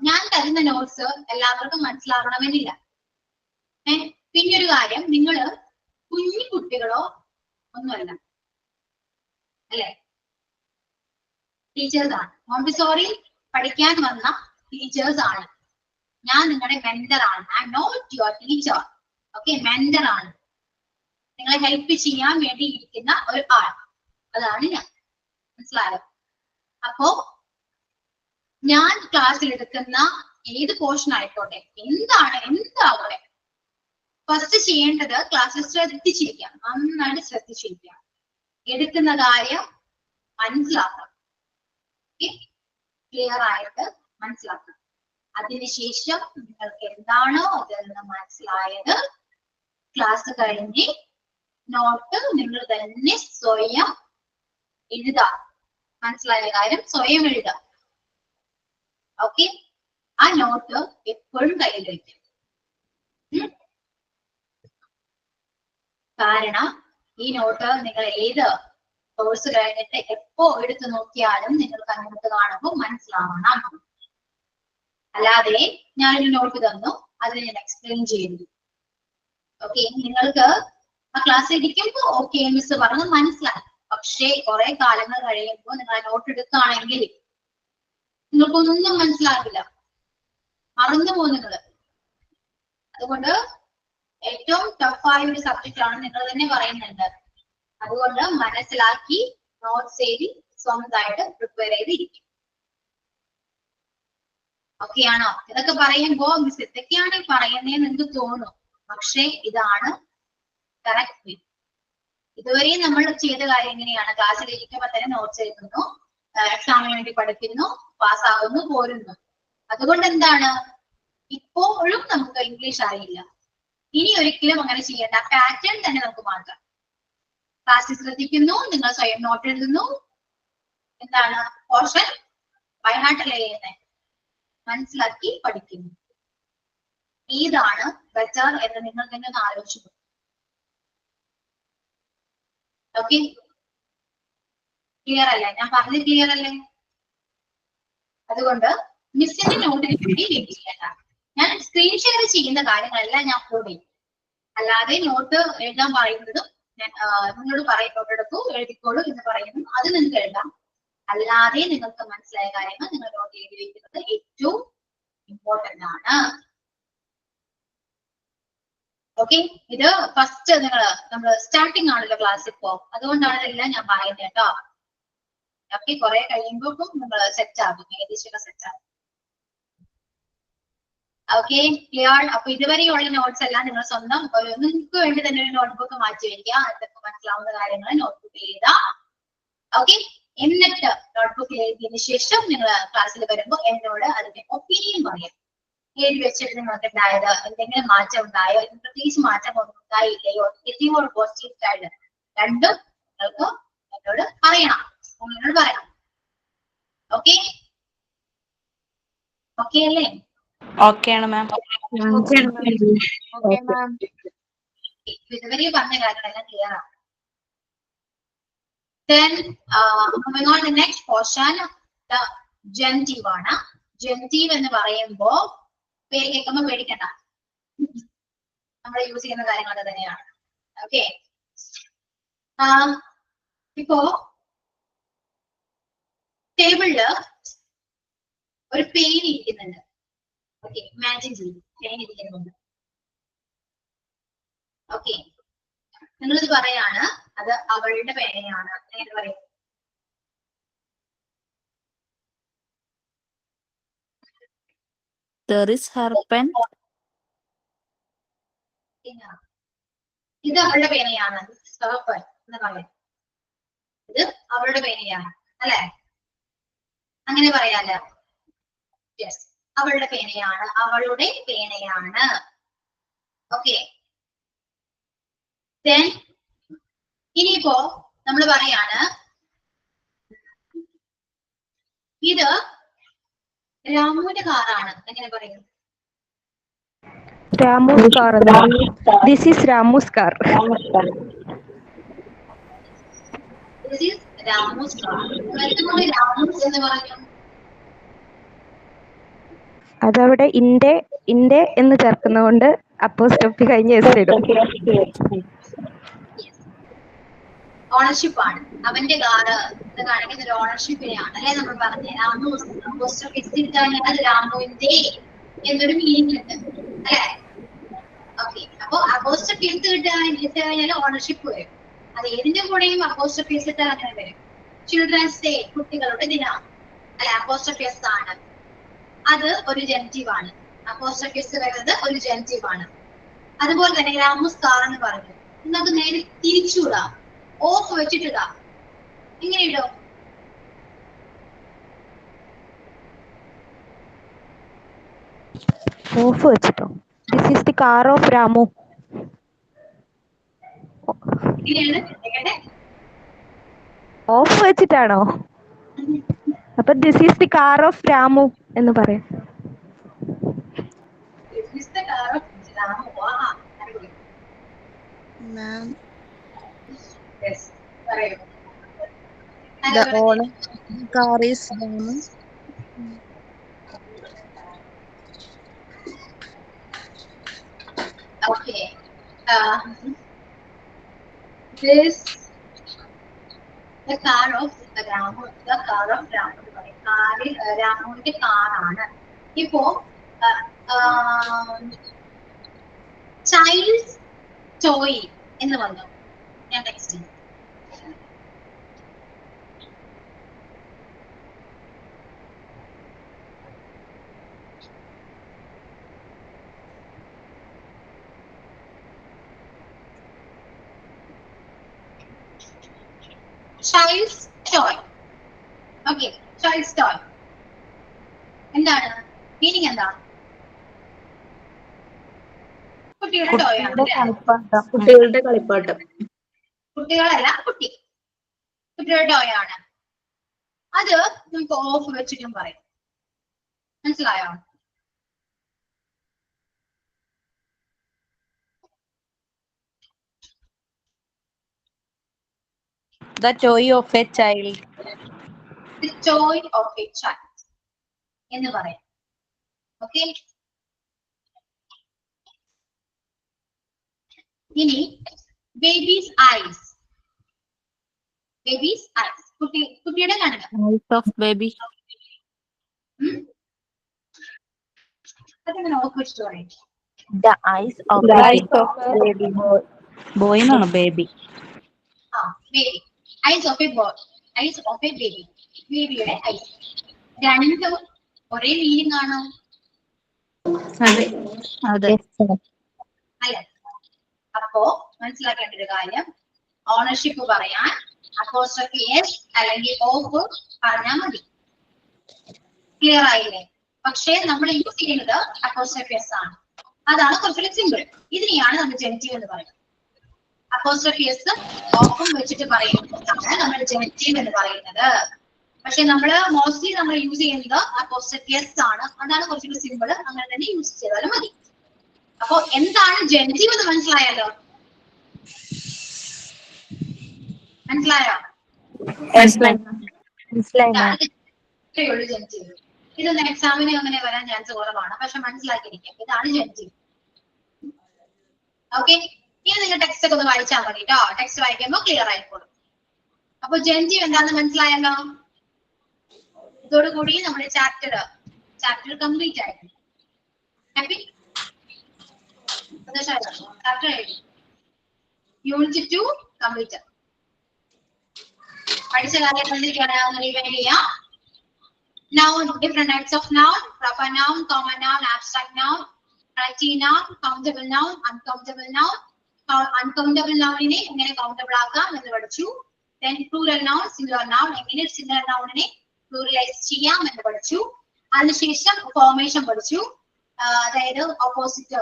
ഞാൻ തരുന്ന നോട്ട്സ് എല്ലാവർക്കും മനസ്സിലാകണമെന്നില്ല. പിന്നെ ഒരു കാര്യം, നിങ്ങൾ കുഞ്ഞു കുട്ടികളോ ഒന്നുമല്ല അല്ലെ, ടീച്ചേഴ്സ് ആണ്. മോണ്ടിസോറി പഠിക്കാൻ വന്ന ടീച്ചേഴ്സ് ആണ്. ഞാൻ നിങ്ങളുടെ മെന്റർ ആണ്. I am not your teacher. Okay, mentor ആണ്. നിങ്ങളെ ഹെൽപ്പ് ചെയ്യാൻ വേണ്ടി ഇരിക്കുന്ന ഒരു ആൾ, അതാണ് ഞാൻ. മനസ്സിലായോ? അപ്പോ ഞാൻ ക്ലാസ്സിൽ എടുക്കുന്ന ഏത് പോർഷൻ ആയിക്കോട്ടെ, എന്താവട്ടെ, ഫസ്റ്റ് ചെയ്യേണ്ടത് ക്ലാസ്സിൽ ശ്രദ്ധിച്ചിരിക്കാം, നന്നായിട്ട് ശ്രദ്ധിച്ചിരിക്കാം. എടുക്കുന്ന കാര്യം മനസ്സിലാക്കണം, ക്ലിയർ ആയിട്ട് മനസ്സിലാക്കണം. അതിനുശേഷം നിങ്ങൾക്ക് എന്താണോ അതിൽ നിന്ന് മനസ്സിലായത് ക്ലാസ് കഴിഞ്ഞ് നോട്ട് നിങ്ങൾ തന്നെ സ്വയം എഴുതാം. മനസ്സിലായ കാര്യം സ്വയം എഴുതാം. ഓക്കെ, ആ നോട്ട് എപ്പോഴും കയ്യിൽ വയ്ക്കും. കാരണം ഈ നോട്ട് നിങ്ങൾ ഏത് കോഴ്സ് കഴിഞ്ഞിട്ട് എപ്പോ എടുത്തു നോക്കിയാലും നിങ്ങൾക്ക് ആ നോട്ട് കാണുമ്പോൾ മനസ്സിലാവണം. അല്ലാതെ ഞാനൊരു നോട്ട് തന്നു, അതിന് ഞാൻ എക്സ്പ്ലെയിൻ ചെയ്യുന്നു. ഓക്കെ, നിങ്ങൾക്ക് ആ ക്ലാസ് ഇരിക്കുമ്പോൾ ഓക്കെ മിസ് പറഞ്ഞ് മനസ്സിലായി. പക്ഷേ കുറെ കാലങ്ങൾ കഴിയുമ്പോൾ നിങ്ങൾ ആ നോട്ട് എടുക്കുകയാണെങ്കിൽ നിങ്ങൾക്കൊന്നും മനസ്സിലാകില്ല, മറന്നു പോകും നിങ്ങൾ. അതുകൊണ്ട് ഏറ്റവും ടഫായ ഒരു സബ്ജക്റ്റ് ആണ്, നിങ്ങൾ തന്നെ പറയുന്നുണ്ട്. അതുകൊണ്ട് മനസ്സിലാക്കി നോട്ട്സ് എഴുതി സ്വന്തമായിട്ട് പ്രിപ്പയർ ചെയ്തിരിക്കും. ഓക്കെ ആണോ? ഇതൊക്കെ പറയുമ്പോ മിസ് എന്തൊക്കെയാണ് പറയുന്നതെന്ന് നിങ്ങൾക്ക് തോന്നും. പക്ഷേ ഇതാണ് കറക്റ്റ് വേ. ഇതുവരെ നമ്മൾ ചെയ്ത കാര്യം എങ്ങനെയാണ്? ക്ലാസ്സിൽ ഇരിക്കുമ്പോൾ തന്നെ നോട്ട്സ് എഴുതുന്നു, എക്സാമിന് വേണ്ടി പഠിക്കുന്നു, പാസ്സാകുന്നു, പോരുന്നു. അതുകൊണ്ട് എന്താണ്, ഇപ്പോഴും നമുക്ക് ഇംഗ്ലീഷ് അറിയില്ല. ഇനി ഒരിക്കലും അങ്ങനെ ചെയ്യേണ്ട. പാറ്റേൺ തന്നെ നമുക്ക് മാറ്റാം. ക്ലാസ്സിൽ ശ്രദ്ധിക്കുന്നു, നിങ്ങൾ സ്വയം നോട്ട് എഴുതുന്നു, എന്താണ് പോർഷൻ ബൈഹാർട്ടല്ലേ ചെയ്യുന്നത്, മനസ്സിലാക്കി പഠിക്കുന്നു. ഇതാണ് ബെറ്റർ എന്ന് നിങ്ങൾ തന്നെ ഒന്ന് ആലോചിച്ചു. ഓക്കെ, ക്ലിയർ അല്ലേ? ഞാൻ പറഞ്ഞത് ക്ലിയർ അല്ലേ? അതുകൊണ്ട് മിസ്സിന്റെ നോട്ടിന് വേണ്ടി വെയിറ്റ് ചെയ്യണ്ട. ഞാൻ സ്ക്രീൻ ഷെയർ ചെയ്യുന്ന കാര്യങ്ങളെല്ലാം ഞാൻ അപ്ലോഡ് ചെയ്യും. അല്ലാതെ നോട്ട് എഴുതാൻ പറയുന്നതും നിങ്ങളോട് പറയപ്പെട്ടെടുക്കൂ, എഴുതിക്കോളൂ എന്ന് പറയുന്നു, അത് നിങ്ങൾക്ക് എഴുതാം. അല്ലാതെ നിങ്ങൾക്ക് മനസ്സിലായ കാര്യങ്ങൾ നിങ്ങൾ നോട്ട് എഴുതി വെക്കുന്നത് ഏറ്റവും ഇമ്പോർട്ടന്റ് ആണ്. ഓക്കെ, ഇത് ഫസ്റ്റ് നമ്മൾ സ്റ്റാർട്ടിങ് ആണല്ലോ ക്ലാസ് ഇപ്പോ, അതുകൊണ്ടാണ് ഇതെല്ലാം ഞാൻ പറയുന്നത് കേട്ടോ. ഓക്കെ, കുറെ കഴിയുമ്പോഴും നിങ്ങൾ സെറ്റ് ആകും, ഏകദേശം സെറ്റ് ആകും. Okay, clear? അപ്പൊ ഇതുവരെയുള്ള നോട്ട്സ് എല്ലാം നിങ്ങൾ സ്വന്തം നിങ്ങൾക്ക് വേണ്ടി തന്നെ ഒരു നോട്ട്ബുക്ക് മാറ്റി വയ്ക്കുക. എന്തൊക്കെ മനസ്സിലാവുന്ന കാര്യങ്ങൾ നോട്ട്ബുക്ക് എഴുതാം. ഓക്കെ, എന്നിട്ട് നോട്ട്ബുക്കിൽ എഴുതിയതിനു ശേഷം നിങ്ങൾ ക്ലാസ്സിൽ വരുമ്പോൾ എന്നോട് അതിന്റെ ഒപ്പീനിയൻ പറയാം. എഴുതി വെച്ചിട്ട് നിങ്ങൾക്ക് ഉണ്ടായത് എന്തെങ്കിലും മാറ്റം ഉണ്ടായോ, പ്രത്യേകിച്ച് മാറ്റം ഒന്നും ഉണ്ടായില്ലയോ, നെഗറ്റീവ് ഓർ പോസിറ്റീവ് സൈഡ് രണ്ടും നിങ്ങൾക്ക് എന്നോട് പറയണം, സ്കൂളിനോട് പറയണം. ഓക്കെ, ഓക്കെ അല്ലേ? ഓക്കെ ആണ് മാം. Okay ma'am. ഇതുവരെ പറഞ്ഞ കാര്യങ്ങളെല്ലാം ക്ലിയർ ആണ്. Then moving on to the next portion, the genitive ആണ്. Genitive എന്ന് പറയുമ്പോ പേര് കേൾക്കുമ്പോ പേടിക്കണ്ട, നമ്മൾ യൂസ് ചെയ്യുന്ന കാര്യങ്ങൾ തന്നെയാണ്. ഓക്കെ, ഇപ്പോ ടേബിളില് ഒരു പെയിൻ ഇരിക്കുന്നുണ്ട്. ഓക്കെ, ഇമാജിൻ ചെയ്യും പെയിൻ ഇരിക്കുന്നുണ്ട്. ഓക്കെ, നിങ്ങളിത് പറയാണ് അത് അവളുടെ പേനയാണ്. എങ്ങനെ പറയും? There is her pen. ഇത് അവളുടെ പേനയാണ്. എന്ന് പറയും. ഇത് അവളുടെ പേനയാണ് അല്ലെ? അങ്ങനെ പറയാലോ. യെസ്, അവളുടെ പേനയാണ്, അവളുടെ പേനയാണ്. ഓക്കെ, ഇനിയിപ്പോ നമ്മൾ പറയാണ് ഇത് രാമുവിന്റെ കാറാണ്. എങ്ങനെ പറയും? Ramu's car. This is Ramu's car. This is Ramu's car. Ramu's എന്ന് പറയും. അതവിടെ ഇന്റെ എന്ന് ചേർക്കുന്നതുകൊണ്ട് അപ്പോസ്ട്രോഫി കഴിഞ്ഞ് എസ് ഇടും. ഓണർഷിപ്പ് ആണ്. അവന്റെ കാറ് എന്ന് കാണിക്കുന്ന ഒരു ഓണർഷിപ്പിനെയാണ് അല്ലെ നമ്മൾ പറഞ്ഞത്. രാമൂസ് അപ്പോസ്ട്രോഫി ഇട്ടാൽ അത് രാമുവിന്റെ എന്നൊരു മീനിങ് ഉണ്ട് അല്ലെ? ഓക്കെ, അപ്പൊ അപ്പോസ്ട്രോഫി ഇട്ട് കഴിഞ്ഞാൽ ഓണർഷിപ്പ് വരും. അത് ഏതിന്റെ കൂടെയും അപ്പോസ്ട്രോഫി ഇട്ടാൽ അങ്ങനെ വരും. ചിൽഡ്രൻസ് ഡേ, കുട്ടികളുടെ ദിനം അല്ലെ, അപ്പോസ്ട്രോഫി ആണ്. അത് ഒരു ജെനിറ്റീവ് ആണ്. അപ്പോസ്ട്രോഫി വരുന്നത് ഒരു ജെനിറ്റീവ് ആണ്. അതുപോലെ തന്നെ രാമൂസ് കാർ എന്ന് പറഞ്ഞു. നമുക്ക് നേരെ തിരിച്ചുവിടാം. ഓഫ് വെച്ചിട്ടിടാം. എങ്ങനെ ഇടും? ഓഫ് വെച്ചിട്ടോ? This is the car of Ramu. Of വെച്ചിട്ടാണോ? അപ്പൊ this is the car of Ramu എന്ന് പറയാം. Ma'am, Yes, പറയൂ. the owner car is Ramu. Okay. This the car of Ramu. The car of Ramu. കാറിൽ രാമുവിന്റെ കാറാണ്. ഇപ്പോ ചൈൽഡ് ടോയ് എന്ന് വന്നു. ഞാൻ ടെക്സ്റ്റ് ചെയ്യും. Child's toy. Okay, child's toy. എന്താണ് മീനിങ്? എന്താ? കുട്ടികളുടെ ടോയ് ആണ്. കുട്ടികളുടെ കളിപ്പാട്ടം. കുട്ടികളല്ല, കുട്ടികളുടെ ടോയ് ആണ്. അത് നമുക്ക് ഓഫ് വെച്ചിട്ടും പറയും. മനസ്സിലായോ? The toy of a child. The toy of a child എന്ന് പറയാം. ഓക്കെ, ഇനി ബേബീസ് ഐസ്. ബേബീസ് ഐസ്, കുട്ടിയുടെ കണ്ണ്. Eyes of baby. അതെങ്ങനെ ഓഫ് വെച്ചിട്ട് പറയും? The eyes of baby boy. Boy എന്നാണ് baby. Baby. Ice of A boy. Ice of A baby. ബേബിയുടെ ഐസ്. രണ്ടും ഒരേ മീനിങ് ആണോ? അതെ. അല്ലെ? അപ്പോ മനസ്സിലാക്കേണ്ട ഒരു കാര്യം, ഓണർഷിപ്പ് പറയാൻ അപ്പോസ്ട്രോഫി എസ് അല്ലെങ്കിൽ ഓഫ് പറഞ്ഞാൽ മതി. ക്ലിയർ ആയില്ലേ? പക്ഷേ നമ്മൾ യൂസ് ചെയ്യുന്നത് അപ്പോസ്ട്രോഫി എസ് ആണ്. അതാണ് കുറച്ചുകൂടി സിമ്പിൾ. ഇതിനെയാണ് നമ്മൾ ജെനിറ്റീവ് എന്ന് പറയുന്നത്. അപ്പോസ്ട്രോഫി എസ് ഓഫും വെച്ചിട്ട് പറയുന്നതാണ് നമ്മൾ ജെനിറ്റീവ് എന്ന് പറയുന്നത്. പക്ഷെ നമ്മള് മോസ്റ്റ്ലി നമ്മൾ യൂസ് ചെയ്യുന്നത് അപ്പോസിറ്റ് യെസ് ആണ്. അതാണ് കുറച്ചുകൂടി സിമ്പിൾ. അങ്ങനെ തന്നെ യൂസ് ചെയ്താലും മതി. അപ്പൊ എന്താണ് ജെൻറ്റീവ് എന്ന് മനസ്സിലായല്ലോ? മനസ്സിലായോ? ഇത്രയുള്ളൂ ജെൻറ്റീവ്. ഇതൊന്നും എക്സാമിന് അങ്ങനെ വരാൻ ചാൻസ് കുറവാണ്. പക്ഷെ മനസ്സിലാക്കിയിരിക്കാം, ഇതാണ് ജെൻറ്റീവ്. ഓക്കെ, ഇനി നിങ്ങൾ ടെക്സ്റ്റ് ഒക്കെ ഒന്ന് വായിച്ചാൽ മതി കേട്ടോ. ടെക്സ്റ്റ് വായിക്കുമ്പോൾ ക്ലിയർ ആയിക്കോളും. അപ്പൊ ജെൻറ്റീവ് എന്താണെന്ന് മനസ്സിലായല്ലോ? ഇതോടുകൂടി നമ്മുടെ ചാപ്റ്റർ കംപ്ലീറ്റ് ആയിരുന്നു. ഹാപ്പി? Chapter unit 2 complete. പഠിച്ച കാര്യങ്ങൾ റിവൈൻഡ് ചെയ്യാം. Noun, different types of noun: proper noun, common noun, abstract noun, collective noun, countable noun, uncountable noun. Uncountable noun ine engane countable aakam ennu padichu. Then plural noun, singular noun engane singular noun ine pluralize cheyam ennu padichu. അതിനുശേഷം formation പഠിച്ചു. അതായത് opposite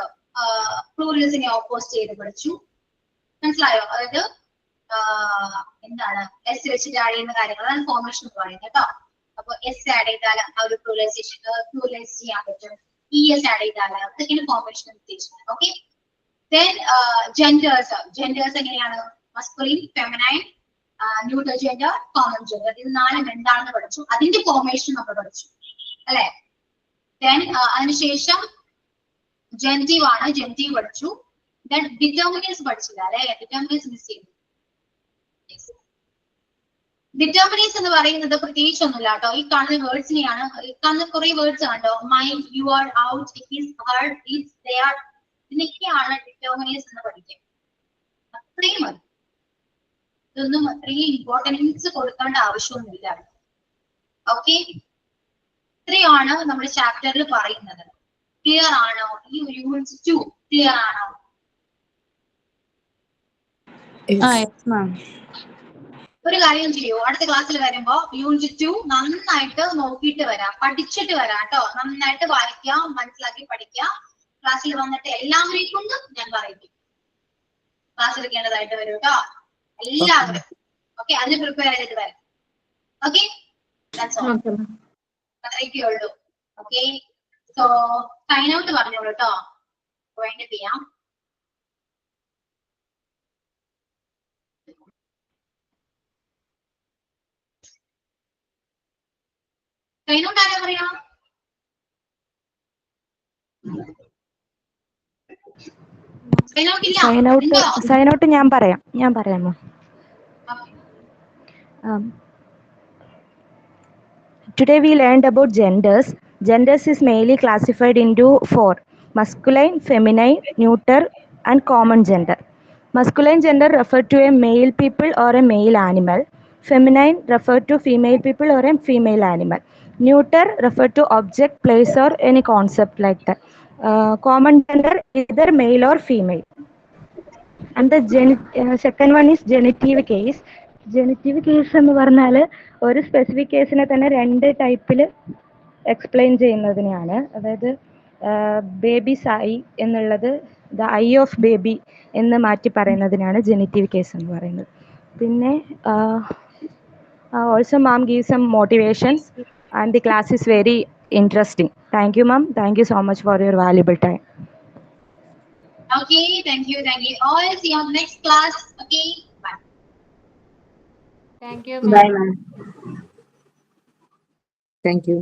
പ്ലൂറൽസിനെ oppose ചെയ്ത് പഠിച്ചു. മനസ്സിലായോ? അതായത് എന്താണ് S വെച്ചിട്ട് add ചെയ്യുന്ന കാര്യങ്ങൾ, അതാണ് ഫോർമേഷൻ എന്ന് പറയുന്നത് കേട്ടോ. അപ്പൊ എസ് ആഡ് ചെയ്താൽ ആ ഒരു പ്ലൂറലൈസ് ചെയ്യാൻ പറ്റും. എസ് ആഡ് ചെയ്താൽ അതൊക്കെയാണ് ഫോർമേഷൻ ഉദ്ദേശിക്കുന്നത്. ഓക്കെ, ദെൻ ജെൻഡേഴ്സ് എങ്ങനെയാണ്? Masculine, feminine, neutral gender, common gender. ഇത് 4 എന്താണെന്ന് പഠിച്ചു. അതിന്റെ ഫോർമേഷൻ നമ്മൾ പഠിച്ചു അല്ലെ? ദെൻ അതിനുശേഷം ജെൻറ്റീവ് ആണ്, ജെൻറ്റീവ് പഠിച്ചു. ദെൻ ഡിറ്റർമിനൻസ് പഠിച്ചില്ല അല്ലെ? ഡിറ്റർമിനൻസ് മിസ് ചെയ്തു. ഡിറ്റർമിനൻസ് എന്ന് പറയുന്നത് പ്രത്യേകിച്ച് ഒന്നുമില്ല കേട്ടോ. ഈ കാണുന്ന വേർഡ്സിനെയാണ്, ഈ കാണുന്ന കുറെ വേർഡ്സ് കണ്ടോ? My, your, our, his, her, its, their, ഇതിനൊക്കെയാണ് ഡിറ്റർമിനൻസ് എന്ന് പഠിക്കുക. അത്രയും മതി. ഇതൊന്നും അത്രയും ഇമ്പോർട്ടൻസ് കൊടുക്കേണ്ട ആവശ്യമൊന്നുമില്ല. ഓക്കെ, ഇത്രയാണ് നമ്മുടെ ചാപ്റ്ററിൽ പറയുന്നത്. ക്ലിയർ ആണോ? ഈ യൂണിറ്റ് 2 ക്ലിയർ ആണോ? ഒരു കാര്യം ചെയ്യൂ, അടുത്ത ക്ലാസ്സിൽ വരുമ്പോ യൂണിറ്റ് 2 നന്നായിട്ട് നോക്കിയിട്ട് വരാം, പഠിച്ചിട്ട് വരാം കേട്ടോ. നന്നായിട്ട് വായിക്കാം, മനസ്സിലാക്കി പഠിക്കാം. ക്ലാസ്സിൽ വന്നിട്ട് എല്ലാവരെയും കൊണ്ടും ഞാൻ പറയിക്കും. ക്ലാസ് എടുക്കേണ്ടതായിട്ട് വരും കേട്ടോ എല്ലാവരും. ഓക്കെ, അതിന് പ്രിപ്പയർ ചെയ്തിട്ട് വരാം. ഓക്കെ, അത്രയൊക്കെ ഉള്ളൂ. ഓക്കെ, സോ സൈൻ ഔട്ട് പറഞ്ഞോളൂ കേട്ടോ. വൈൻഡ് അപ്പ് ചെയ്യാം. സൈൻ ഔട്ട് ആരാ പറയാ? സൈൻ ഔട്ട് ഞാൻ പറയാമോ? Today we learned about genders. Genders is mainly classified into 4: masculine, feminine, neuter, and common gender. Masculine gender refer to a male people or a male animal. Feminine refer to female people or a female animal. Neuter refer to object, place, or any concept like that. Common gender either male or female. And the second one is genitive case. Genitive case എന്ന് പറഞ്ഞാൽ ഒരു specific കേസിനെ തന്നെ 2 ടൈപ്പിൽ explain ചെയ്യുന്നതിനെയാണ്. അതായത് babies eye എന്നുള്ളത് the eye of baby എന്ന് മാറ്റി പറയുന്നതിനാണ് ജെനിറ്റീവ് കേസ് എന്ന് പറയുന്നത്. പിന്നെ also ma'am give some motivations and the class is very interesting. Thank you, ma'am. Thank you so much for your valuable time. Okay, thank you. All see you on the next class. Okay, bye. Thank you. Bye, ma'am. Thank you.